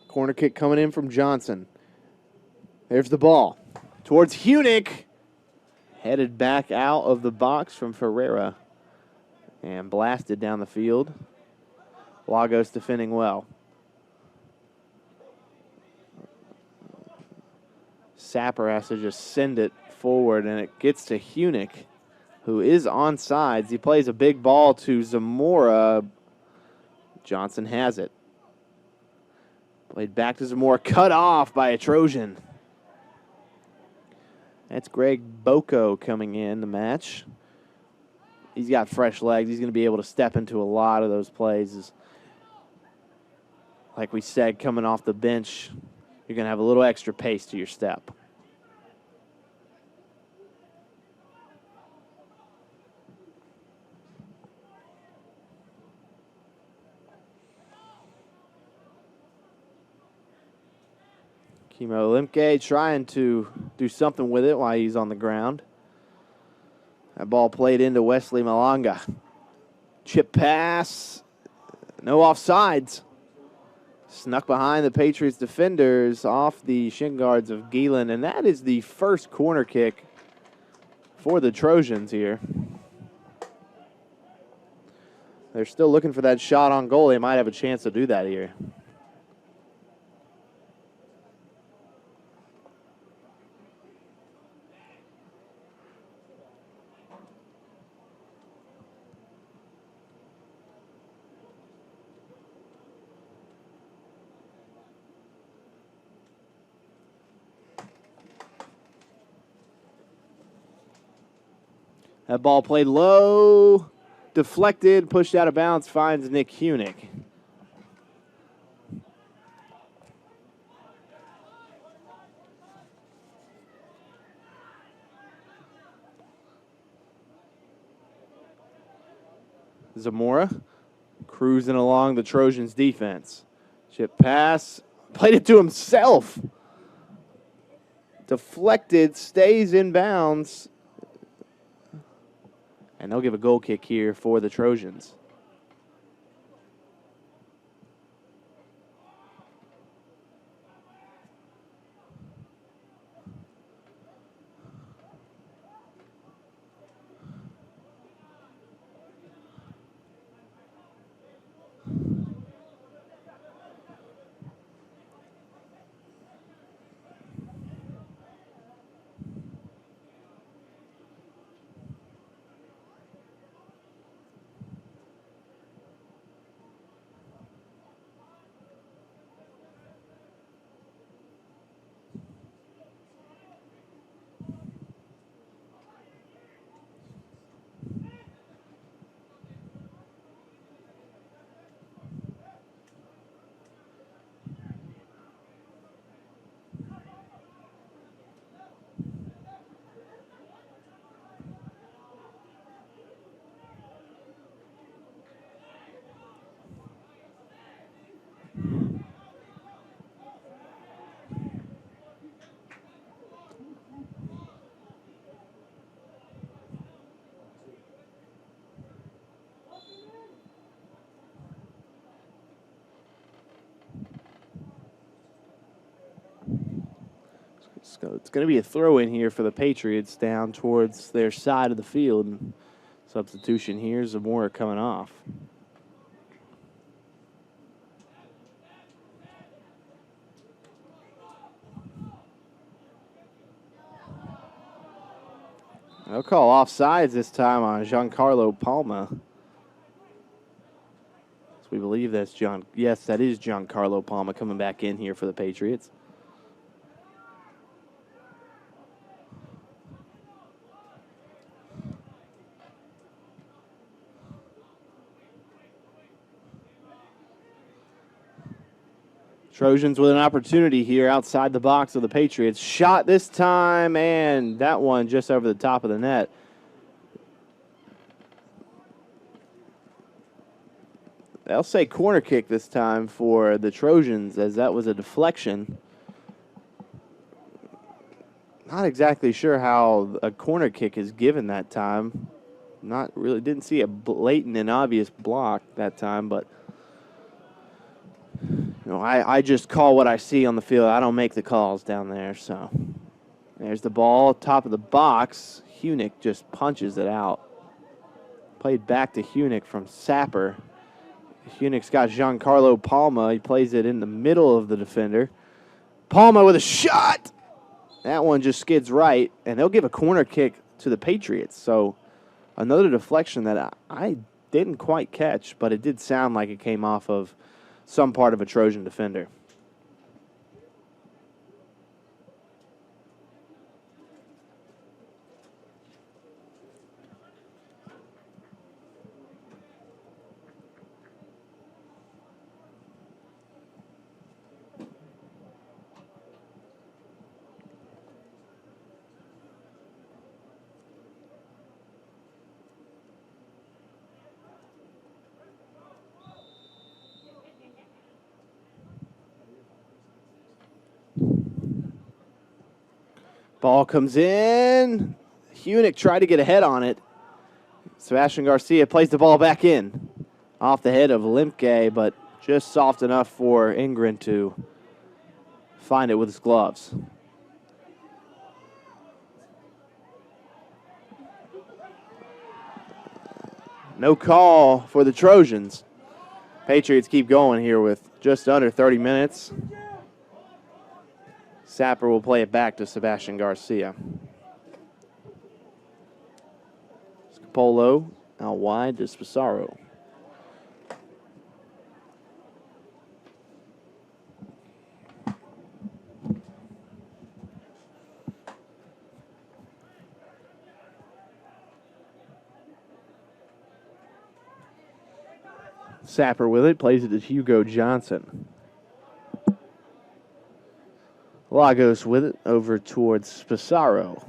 A: Corner kick coming in from Johnson. There's the ball. Towards Hunick. Headed back out of the box from Ferreira. And blasted down the field. Lagos defending well. Sapper has to just send it forward, and it gets to Hunick, who is on sides. He plays a big ball to Zamora. Johnson has it. Played back to Zamora, cut off by a Trojan. That's Greg Boko coming in the match. He's got fresh legs. He's going to be able to step into a lot of those plays. Like we said, coming off the bench, you're going to have a little extra pace to your step. Kimo Limke trying to do something with it while he's on the ground. That ball played into Wesley Malanga. Chip pass. No offsides. Snuck behind the Patriots defenders off the shin guards of Gielan, and that is the first corner kick for the Trojans here. They're still looking for that shot on goal. They might have a chance to do that here. That ball played low, deflected, pushed out of bounds, finds Nick Hunick. Zamora cruising along the Trojans' defense. Chip pass, played it to himself. Deflected, stays in bounds. And they'll give a goal kick here for the Trojans. So it's going to be a throw in here for the Patriots down towards their side of the field. Substitution here, Zamora coming off. They'll call offsides this time on Giancarlo Palma. So we believe that's Yes, that is Giancarlo Palma coming back in here for the Patriots. Trojans with an opportunity here outside the box of the Patriots. Shot this time, and that one just over the top of the net. They'll say corner kick this time for the Trojans, as that was a deflection. Not exactly sure how a corner kick is given that time. Not really, didn't see a blatant and obvious block that time, but I just call what I see on the field. I don't make the calls down there. So there's the ball, top of the box. Hunick just punches it out. Played back to Hunick from Sapper. Hunick's got Giancarlo Palma. He plays it in the middle of the defender. Palma with a shot. That one just skids right, and they'll give a corner kick to the Patriots. So another deflection that I didn't quite catch, but it did sound like it came off of some part of a Trojan defender. Ball comes in. Hunick tried to get ahead on it. Sebastian Garcia plays the ball back in. Off the head of Limke, but just soft enough for Ingrid to find it with his gloves. No call for the Trojans. Patriots keep going here with just under 30 minutes. Sapper will play it back to Sebastian Garcia. Scapolo out wide to Spisaro. Sapper with it, plays it to Hugo Johnson. Lagos with it over towards Spisaro.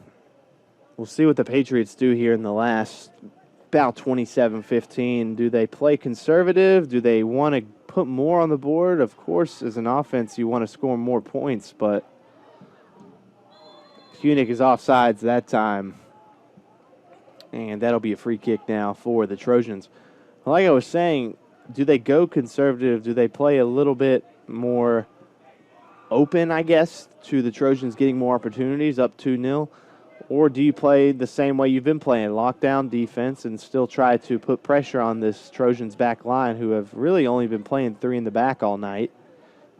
A: We'll see what the Patriots do here in the last about 27-15. Do they play conservative? Do they want to put more on the board? Of course, as an offense, you want to score more points, but Hunick is offsides that time. And that'll be a free kick now for the Trojans. Like I was saying, do they go conservative? Do they play a little bit more open, I guess, to the Trojans getting more opportunities, up 2-0? Or do you play the same way you've been playing, lockdown defense, and still try to put pressure on this Trojans back line, who have really only been playing three in the back all night?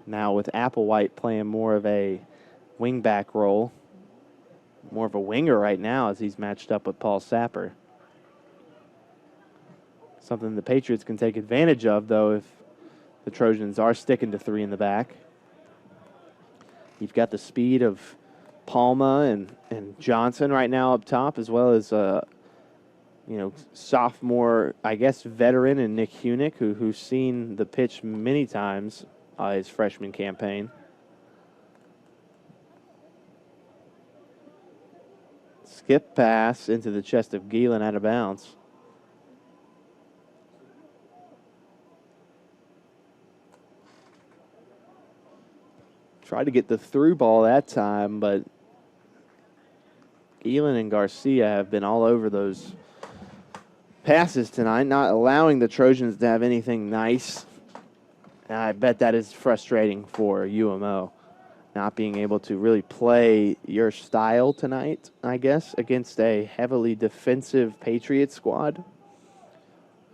A: Now with Applewhite playing more of a wing-back role, more of a winger right now as he's matched up with Paul Sapper. Something the Patriots can take advantage of, though, if the Trojans are sticking to three in the back. You've got the speed of Palma and Johnson right now up top, as well as sophomore, I guess, veteran and Nick Hunick, who's seen the pitch many times his freshman campaign. Skip pass into the chest of Gielan out of bounds. Tried to get the through ball that time, but Gielan and Garcia have been all over those passes tonight, not allowing the Trojans to have anything nice. And I bet that is frustrating for UMO, not being able to really play your style tonight, I guess, against a heavily defensive Patriots squad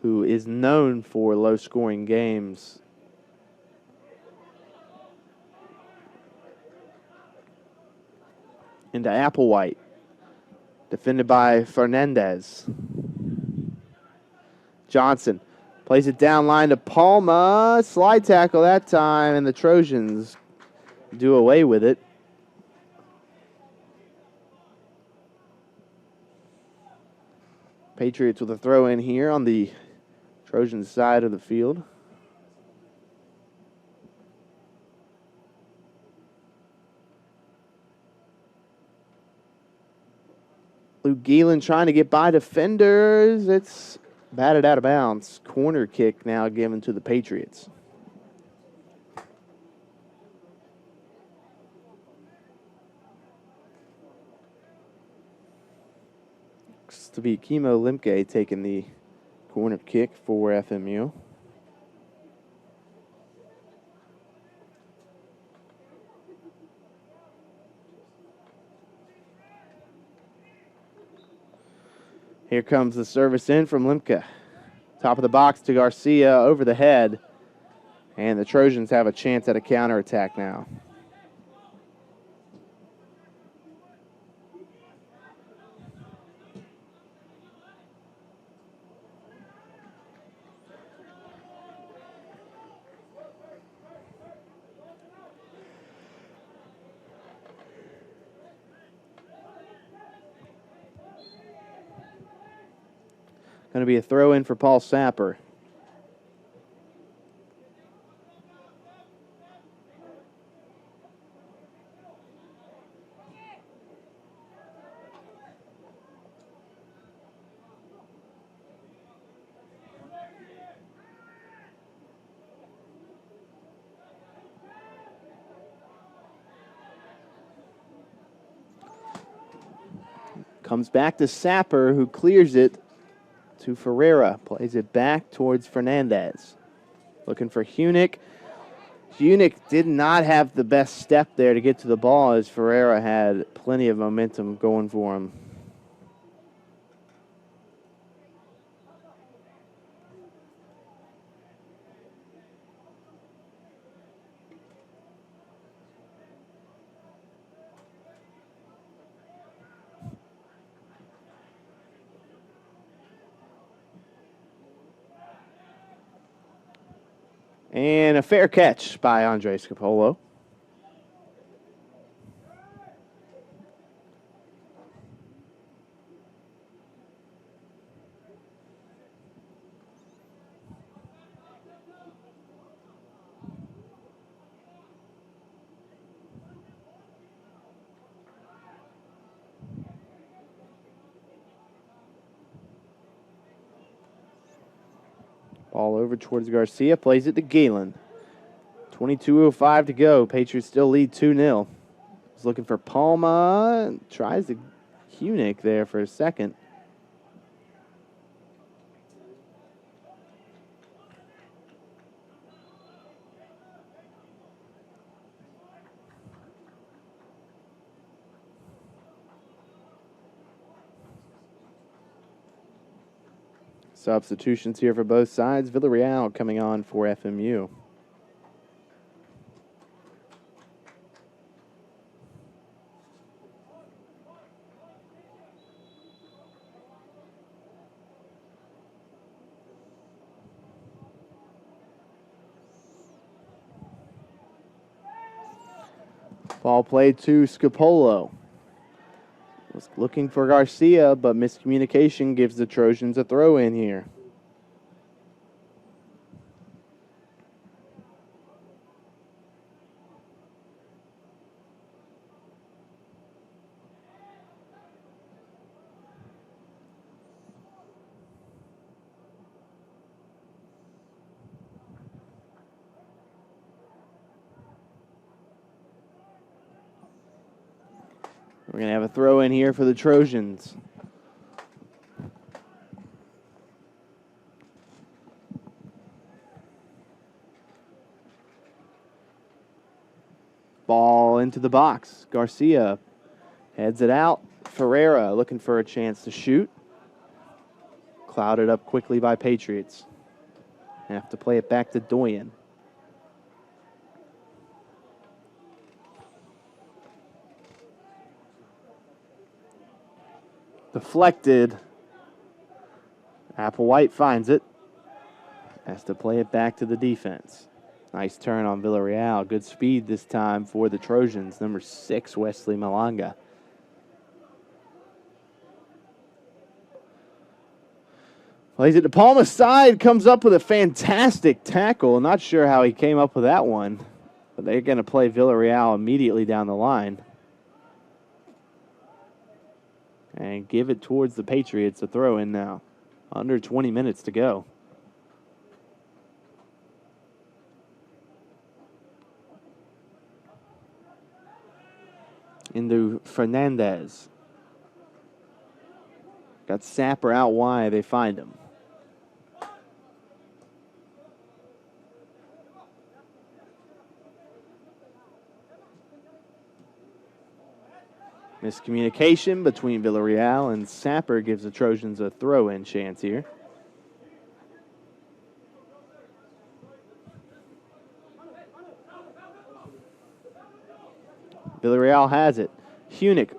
A: who is known for low-scoring games. Into Applewhite. defended by Fernandez. Johnson plays it down line to Palma. Slide tackle that time, and the Trojans do away with it. Patriots with a throw in here on the Trojan side of the field. Luke Geelan trying to get by defenders. It's batted out of bounds. Corner kick now given to the Patriots. Looks to be Kimo Limke taking the corner kick for FMU. Here comes the service in from Limke. Top of the box to Garcia, over the head. And the Trojans have a chance at a counterattack now. Going to be a throw in for Paul Sapper. Comes back to Sapper, who clears it to Ferreira. Plays it back towards Fernandez. Looking for Hunick. Hunick did not have the best step there to get to the ball, as Ferreira had plenty of momentum going for him. And a fair catch by Andre Scapolo. Ball over towards Garcia, plays it to Galen. 22:05 to go. Patriots still lead 2-0. He's looking for Palma. Tries to Hunick there for a second. Substitutions here for both sides. Villarreal coming on for FMU. Ball played to Scapolo. Was looking for Garcia, but miscommunication gives the Trojans a throw in here. We're going to have a throw in here for the Trojans. Ball into the box. Garcia heads it out. Ferreira looking for a chance to shoot. Clouded up quickly by Patriots. Have to play it back to Doyen. Deflected. Applewhite finds it. Has to play it back to the defense. Nice turn on Villarreal. Good speed this time for the Trojans. Number 6, Wesley Malanga. Plays it to Palma's side. Comes up with a fantastic tackle. Not sure how he came up with that one. But they're going to play Villarreal immediately down the line. And give it towards the Patriots. A throw in now. Under 20 minutes to go. Into Fernandez. Got Sapper out wide. They find him. Miscommunication between Villarreal and Sapper gives the Trojans a throw-in chance here. Villarreal has it. Hunick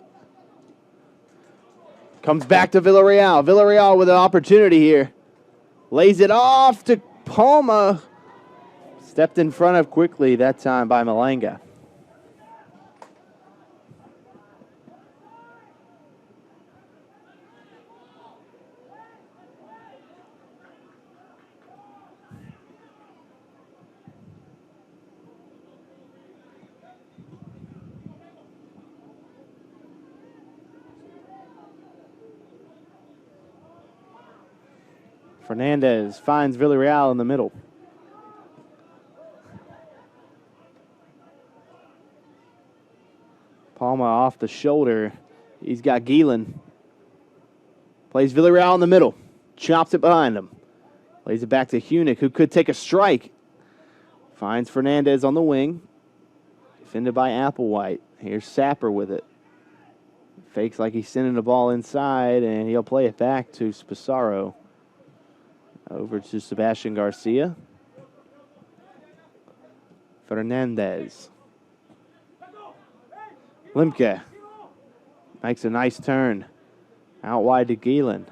A: comes back to Villarreal. Villarreal with an opportunity here. Lays it off to Palma. Stepped in front of quickly that time by Malanga. Fernandez finds Villarreal in the middle. Palma off the shoulder. He's got Gielan. Plays Villarreal in the middle. Chops it behind him. Plays it back to Hunick, who could take a strike. Finds Fernandez on the wing. Defended by Applewhite. Here's Sapper with it. Fakes like he's sending the ball inside, and he'll play it back to Spasaro. Over to Sebastian Garcia. Fernandez. Limke makes a nice turn. Out wide to Gielan.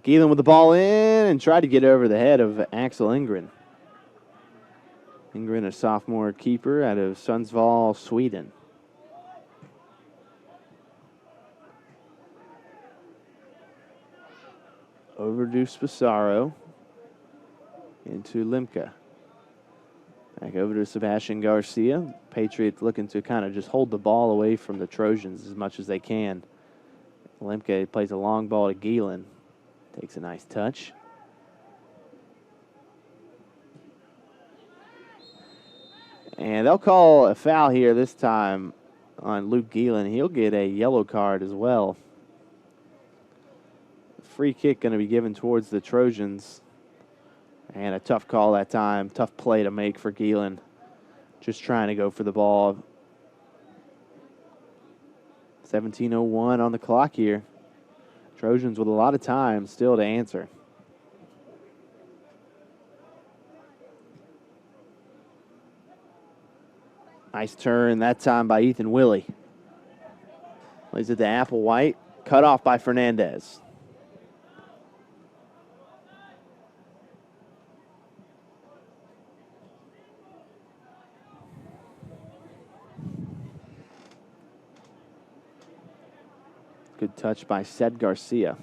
A: Gielan with the ball in and tried to get over the head of Axel Ingren. Ingren, a sophomore keeper out of Sundsvall, Sweden. Over to Spasaro. Into Limke. Back over to Sebastian Garcia. Patriots looking to kind of just hold the ball away from the Trojans as much as they can. Limke plays a long ball to Gielan. Takes a nice touch. And they'll call a foul here this time on Luke Gielan. He'll get a yellow card as well. Free kick going to be given towards the Trojans. And a tough call that time. Tough play to make for Gielan. Just trying to go for the ball. 17:01 on the clock here. Trojans with a lot of time still to answer. Nice turn that time by Ethan Willie. Plays it to Applewhite. Cut off by Fernandez. Good touch by Sed Garcia.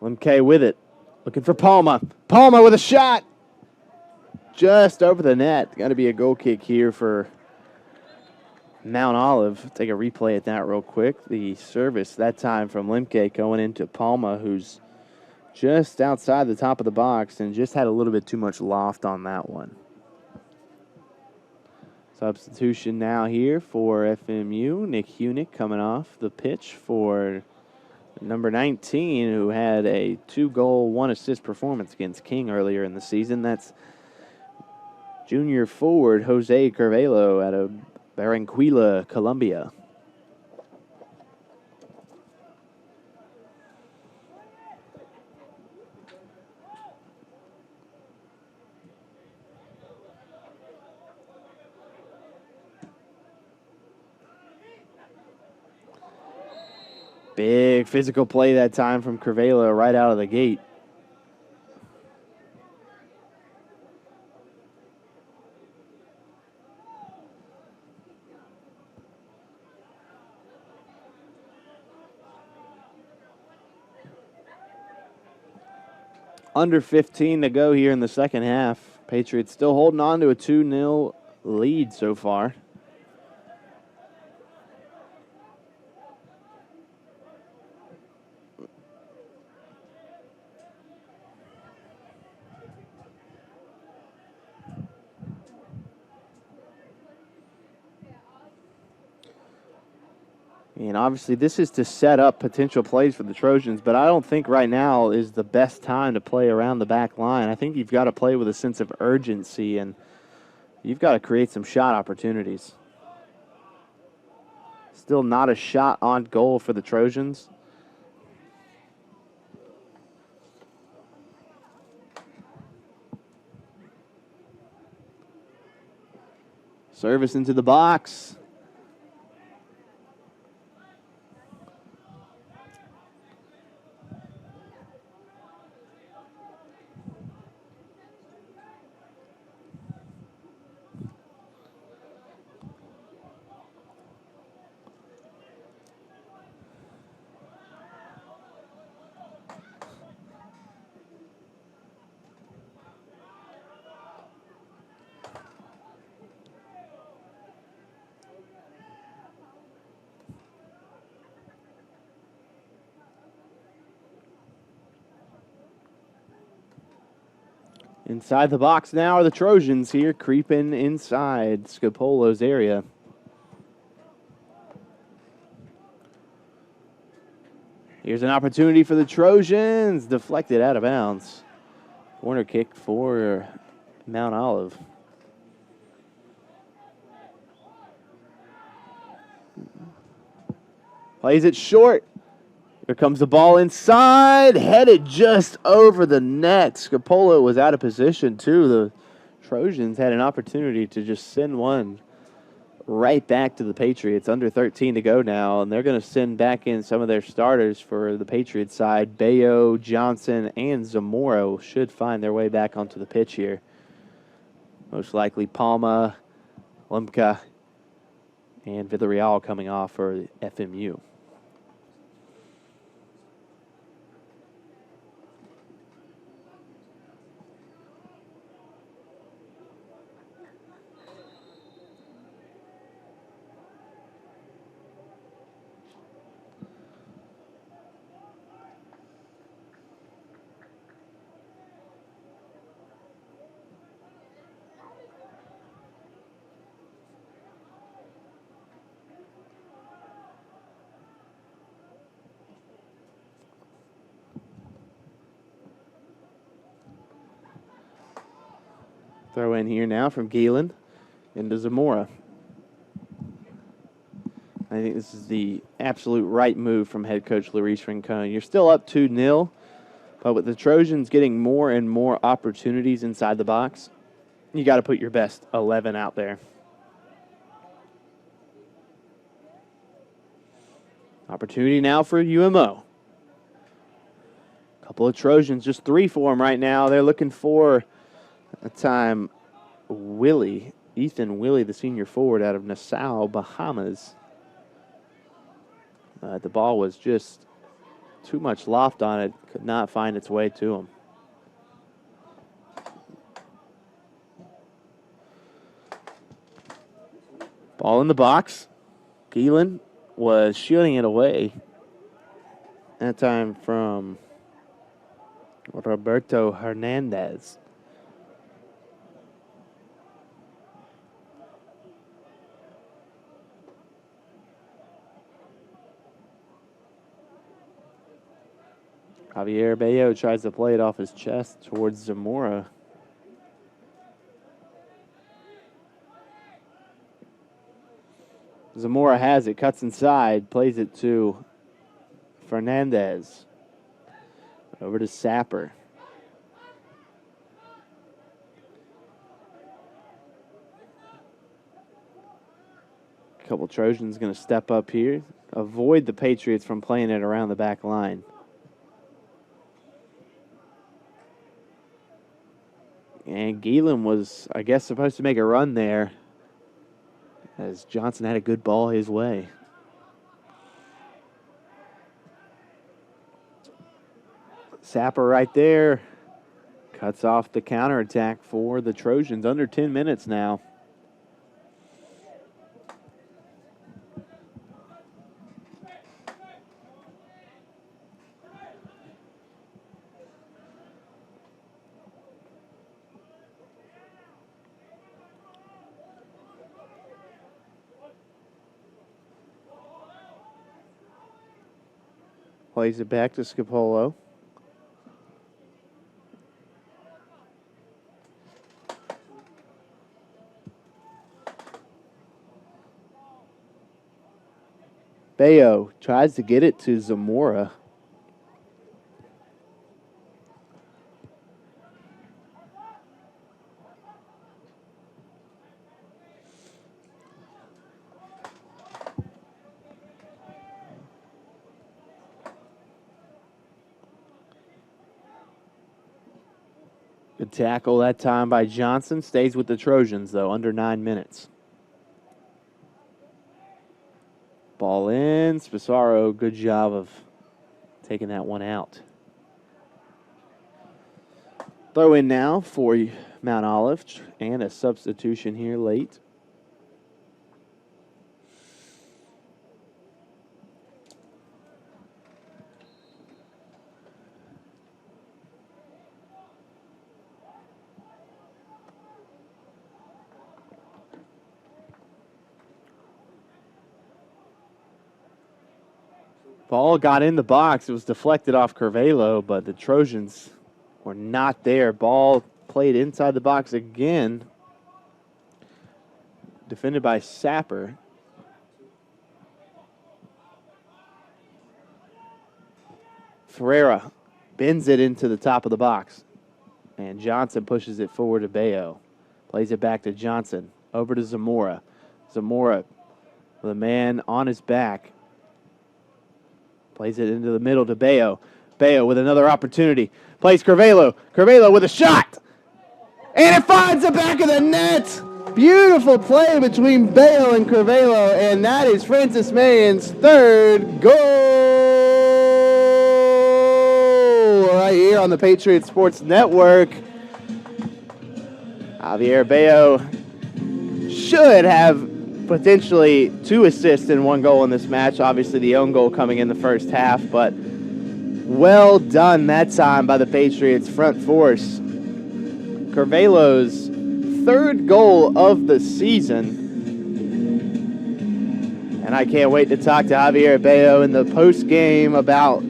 A: Limke with it. Looking for Palma. Palma with a shot. Just over the net. Got to be a goal kick here for Mount Olive. Take a replay at that real quick. The service that time from Limke going into Palma, who's just outside the top of the box and just had a little bit too much loft on that one. Substitution now here for FMU. Nick Hunick coming off the pitch for number 19, who had a 2-goal, 1-assist performance against King earlier in the season. That's junior forward Jose Carvalho out of Barranquilla, Colombia. Big physical play that time from Carvalho right out of the gate. Under 15 to go here in the second half. Patriots still holding on to a 2-0 lead so far. And obviously this is to set up potential plays for the Trojans, but I don't think right now is the best time to play around the back line. I think you've got to play with a sense of urgency, and you've got to create some shot opportunities. Still not a shot on goal for the Trojans. Service into the box. Inside the box now are the Trojans here, creeping inside Scopolo's area. Here's an opportunity for the Trojans. Deflected out of bounds. Corner kick for Mount Olive. Plays it short. Here comes the ball inside, headed just over the net. Scopolo was out of position, too. The Trojans had an opportunity to just send one right back to the Patriots. Under 13 to go now, and they're going to send back in some of their starters for the Patriots side. Bayo, Johnson, and Zamora should find their way back onto the pitch here. Most likely Palma, Lemka, and Villarreal coming off for FMU. Throw in here now from Galen into Zamora. I think this is the absolute right move from head coach Luis Rincon. You're still up 2-0, but with the Trojans getting more and more opportunities inside the box, you got to put your best 11 out there. Opportunity now for UMO. Couple of Trojans, just 3 for them right now. They're looking for a time Ethan Willie, the senior forward out of Nassau, Bahamas. The ball was just too much loft on it, could not find its way to him. Ball in the box. Gielan was shooting it away. That time from Roberto Hernandez. Javier Bayo tries to play it off his chest towards Zamora. Zamora has it, cuts inside, plays it to Fernandez. Over to Sapper. A couple Trojans going to step up here, avoid the Patriots from playing it around the back line. And Gielan was, I guess, supposed to make a run there as Johnson had a good ball his way. Sapper right there cuts off the counterattack for the Trojans. Under 10 minutes now. Plays it back to Scapolo. Bayo tries to get it to Zamora. Good tackle that time by Johnson. Stays with the Trojans, though, under 9 minutes. Ball in. Spisaro, good job of taking that one out. Throw in now for Mount Olive and a substitution here late. Ball got in the box. It was deflected off Curvelo, but the Trojans were not there. Ball played inside the box again. Defended by Sapper. Ferreira bends it into the top of the box. And Johnson pushes it forward to Bayo. Plays it back to Johnson. Over to Zamora. Zamora with a man on his back. Plays it into the middle to Bayo. Bayo with another opportunity. Plays Curvelo. Curvelo with a shot. And it finds the back of the net. Beautiful play between Bayo and Curvelo. And that is Francis Marion's third goal right here on the Patriots Sports Network. Javier Bayo should have potentially 2 assists and 1 goal in this match. Obviously, the own goal coming in the first half, but well done that time by the Patriots front force. Curvelo's 3rd goal of the season. And I can't wait to talk to Javier Bayo in the post game about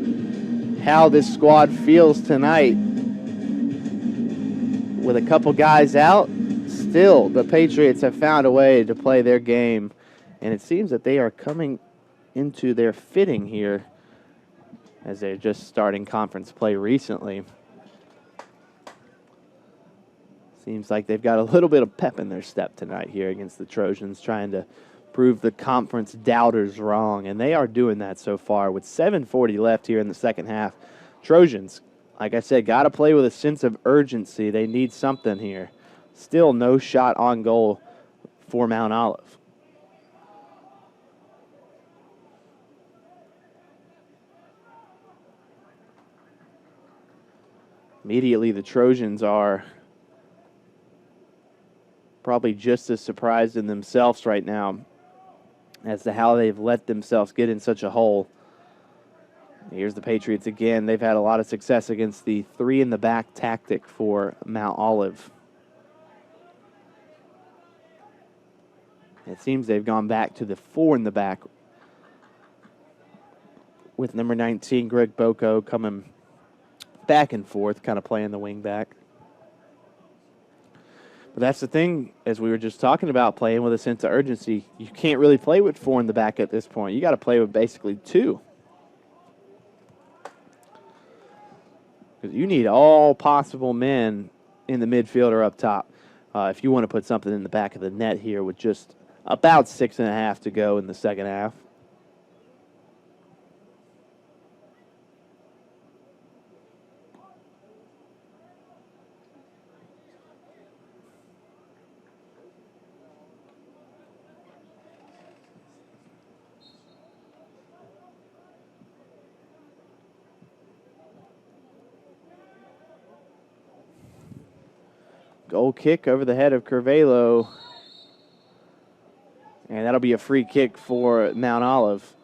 A: how this squad feels tonight. With a couple guys out, still, the Patriots have found a way to play their game, and it seems that they are coming into their fitting here as they're just starting conference play recently. Seems like they've got a little bit of pep in their step tonight here against the Trojans, trying to prove the conference doubters wrong, and they are doing that so far with 7:40 left here in the second half. Trojans, like I said, got to play with a sense of urgency. They need something here. Still no shot on goal for Mount Olive. Immediately, the Trojans are probably just as surprised in themselves right now as to how they've let themselves get in such a hole. Here's the Patriots again. They've had a lot of success against the 3-in-the-back tactic for Mount Olive. It seems they've gone back to the 4-in-the-back with number 19, Greg Boko, coming back and forth, kind of playing the wing back. But that's the thing, as we were just talking about, playing with a sense of urgency. You can't really play with 4 in the back at this point. You got to play with basically 2. Because you need all possible men in the midfield or up top if you want to put something in the back of the net here with just about 6.5 to go in the second half. Goal kick over the head of Curvelo. And that'll be a free kick for Mount Olive.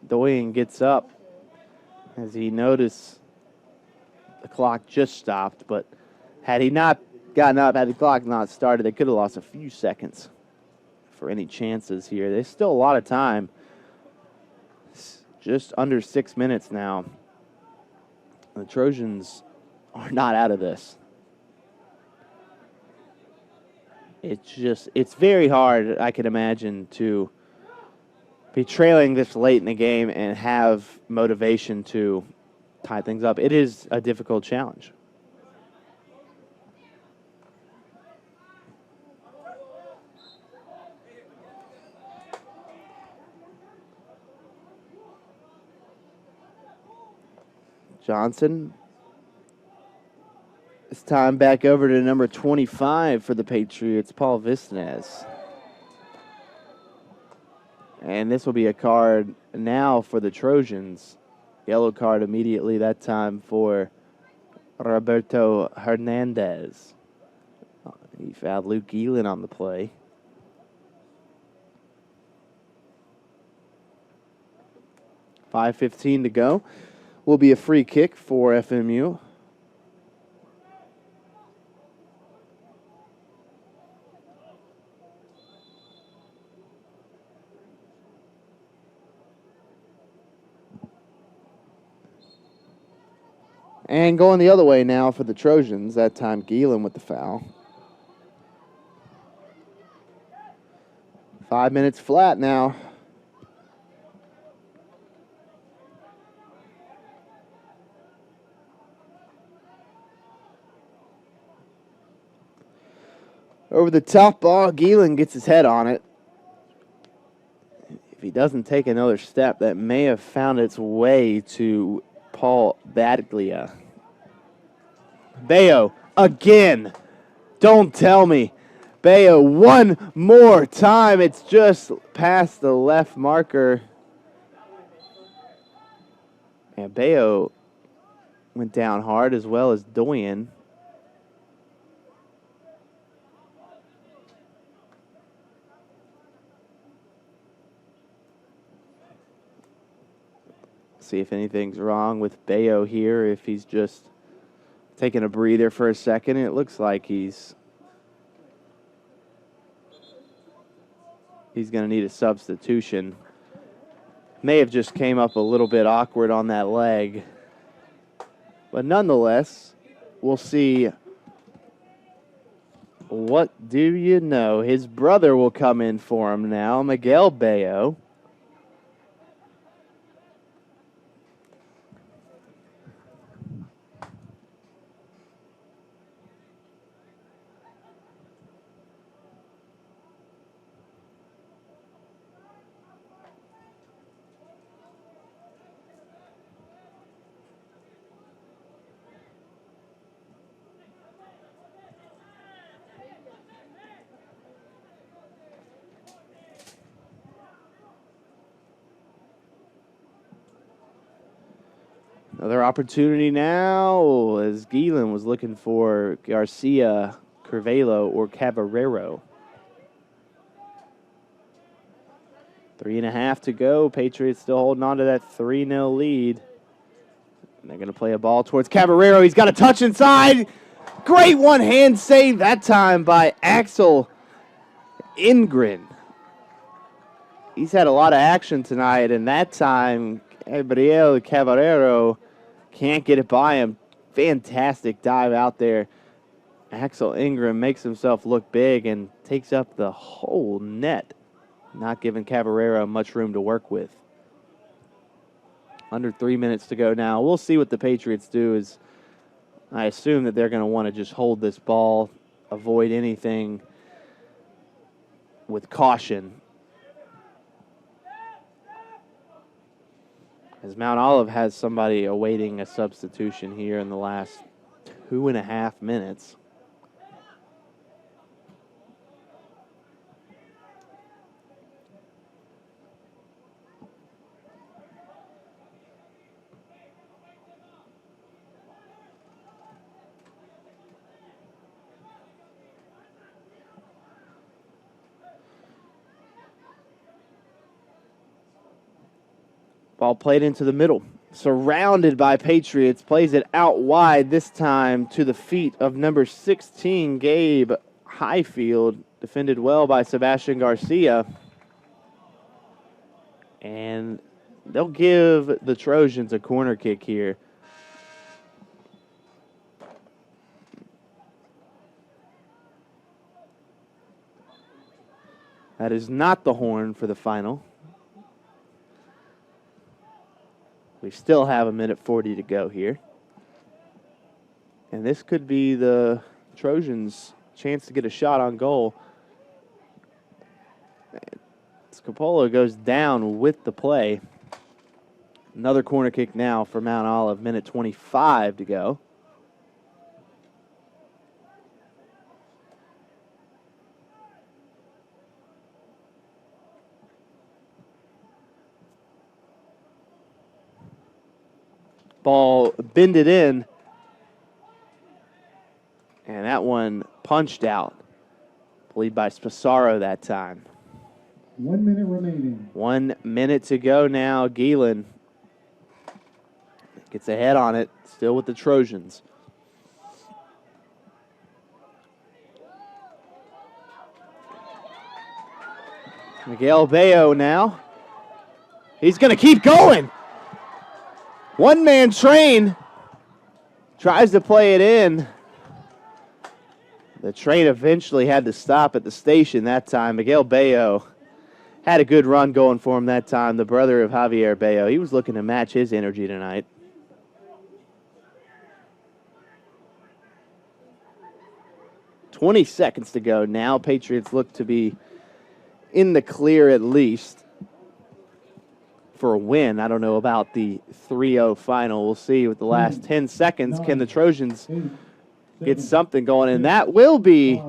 A: Doyen gets up as he noticed the clock just stopped, but had he not gotten up, had the clock not started, they could have lost a few seconds for any chances here. There's still a lot of time. Just under 6 minutes now. The Trojans are not out of this. It's very hard, I can imagine, to be trailing this late in the game and have motivation to tie things up. It is a difficult challenge. Johnson. This time back over to number 25 for the Patriots, Paul Visnes. And this will be a card now for the Trojans. Yellow card immediately, that time for Roberto Hernandez. He fouled Luke Geelan on the play. .5:15 to go. Will be a free kick for FMU. And going the other way now for the Trojans, that time Geelan with the foul. 5 minutes flat now. Over the top ball, Geelan gets his head on it. If he doesn't take another step, that may have found its way to Paul Badglia. Bayo, again. Don't tell me. Bayo, one more time. It's just past the left marker. And Bayo went down hard as well as Doyen. See if anything's wrong with Bayo here, if he's just taking a breather for a second. It looks like he's going to need a substitution. May have just came up a little bit awkward on that leg. But nonetheless, we'll see. What do you know? His brother will come in for him now, Miguel Bayo. Another opportunity now as Geelan was looking for Garcia, Curvelo, or Cavarero. 3.5 to go. Patriots still holding on to that 3-0 lead. And they're going to play a ball towards Cavarero. He's got a touch inside. Great one-hand save that time by Axel Ingren. He's had a lot of action tonight, and that time Gabriel Caballero can't get it by him. Fantastic dive out there. Axel Ingram makes himself look big and takes up the whole net, not giving Caballero much room to work with. Under 3 minutes to go now. We'll see what the Patriots do. Is I assume that they're going to want to just hold this ball, avoid anything with caution. As Mount Olive has somebody awaiting a substitution here in the last 2.5 minutes. Ball played into the middle. Surrounded by Patriots. Plays it out wide this time to the feet of number 16, Gabe Highfield. Defended well by Sebastian Garcia. And they'll give the Trojans a corner kick here. That is not the horn for the final. We still have 1:40 to go here. And this could be the Trojans' chance to get a shot on goal. Scapolo goes down with the play. Another corner kick now for Mount Olive. 1:25 to go. Ball bended in, and that one punched out. Played by Spasaro that time.
D: 1 minute remaining.
A: 1 minute to go now. Geelan gets ahead on it, still with the Trojans. Miguel Bayo now. He's going to keep going. One-man train tries to play it in. The train eventually had to stop at the station that time. Miguel Bayo had a good run going for him that time, the brother of Javier Bayo. He was looking to match his energy tonight. $20 to go now. Patriots look to be in the clear at least for a win. I don't know about the 3-0 final. We'll see with the last 10 seconds. Can the Trojans get something going? And that will be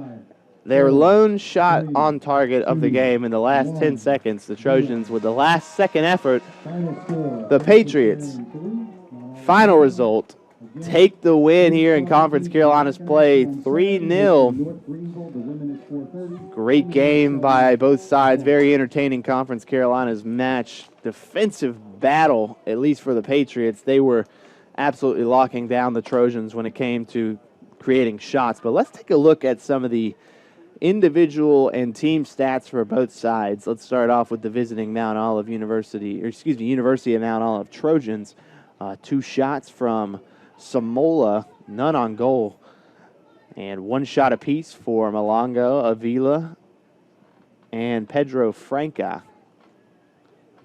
A: their lone shot on target of the game in the last 10 seconds. The Trojans with the last second effort. The Patriots, final result, take the win here in Conference Carolinas play, 3-0. Great game by both sides. Very entertaining Conference Carolinas match. Defensive battle, at least for the Patriots. They were absolutely locking down the Trojans when it came to creating shots. But let's take a look at some of the individual and team stats for both sides. Let's start off with the visiting University of Mount Olive Trojans. 2 shots from Samola, none on goal. And 1 shot apiece for Malongo, Avila, and Pedro Franca.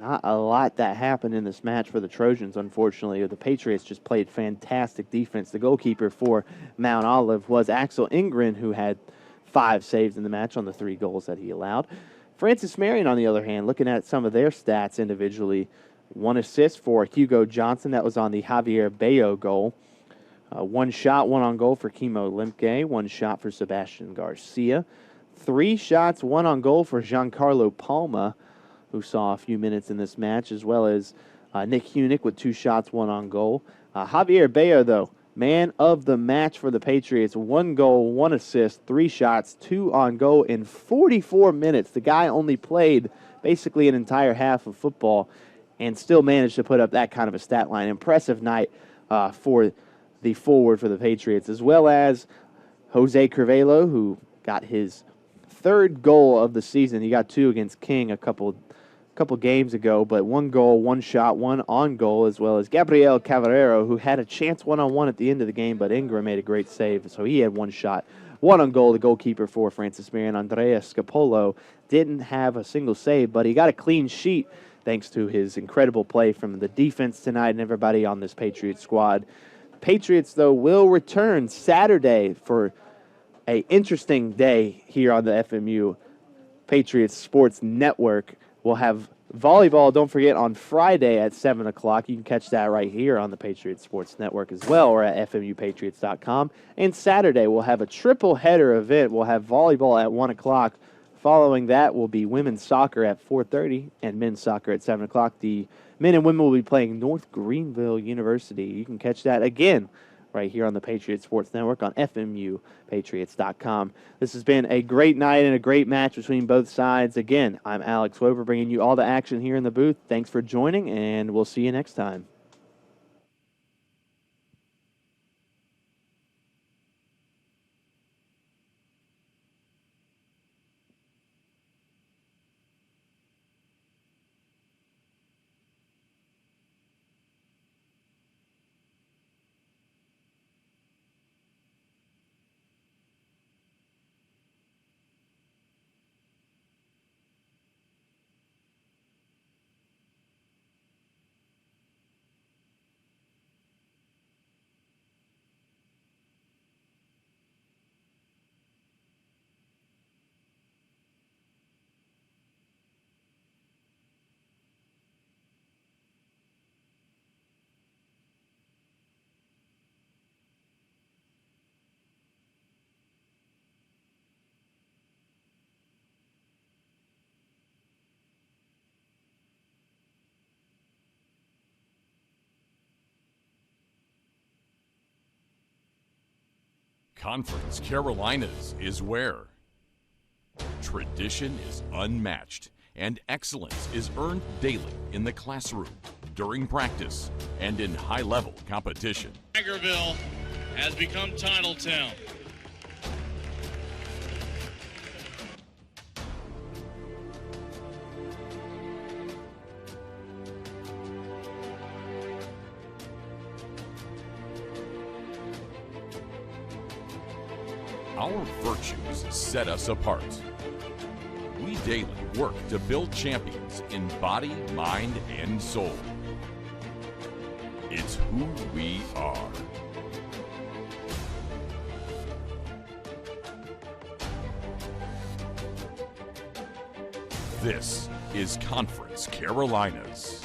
A: Not a lot that happened in this match for the Trojans, unfortunately. The Patriots just played fantastic defense. The goalkeeper for Mount Olive was Axel Ingram, who had 5 saves in the match on the 3 goals that he allowed. Francis Marion, on the other hand, looking at some of their stats individually, 1 assist for Hugo Johnson. That was on the Javier Bayo goal. 1 shot, 1 on goal for Kimo Limke. 1 shot for Sebastian Garcia. 3 shots, 1 on goal for Giancarlo Palma, who saw a few minutes in this match, as well as Nick Hunick with 2 shots, 1 on goal. Javier Bayo, though, man of the match for the Patriots. 1 goal, 1 assist, 3 shots, 2 on goal in 44 minutes. The guy only played basically an entire half of football and still managed to put up that kind of a stat line. Impressive night for the forward for the Patriots, as well as Jose Curvelo, who got his 3rd goal of the season. He got 2 against King a couple couple games ago, but 1 goal, 1 shot, 1 on goal, as well as Gabriel Cavalero, who had a chance one-on-one at the end of the game, but Ingram made a great save, so he had 1 shot. 1 on goal, the goalkeeper for Francis Marion, Andrea Scapolo, didn't have a single save, but he got a clean sheet thanks to his incredible play from the defense tonight and everybody on this Patriots squad. Patriots, though, will return Saturday for an interesting day here on the FMU Patriots Sports Network. We'll have volleyball, don't forget, on Friday at 7 o'clock. You can catch that right here on the Patriots Sports Network as well, or at FMUPatriots.com. And Saturday, we'll have a triple-header event. We'll have volleyball at 1 o'clock. Following that will be women's soccer at 4:30 and men's soccer at 7 o'clock. The men and women will be playing North Greenville University. You can catch that again right here on the Patriots Sports Network on FMUPatriots.com. This has been a great night and a great match between both sides. Again, I'm Alex Wober bringing you all the action here in the booth. Thanks for joining, and we'll see you next time.
B: Conference Carolinas is where tradition is unmatched and excellence is earned daily in the classroom, during practice, and in high-level competition.
C: Tigerville has become Titletown.
B: Our virtues set us apart. We daily work to build champions in body, mind, and soul. It's who we are. This is Conference Carolinas.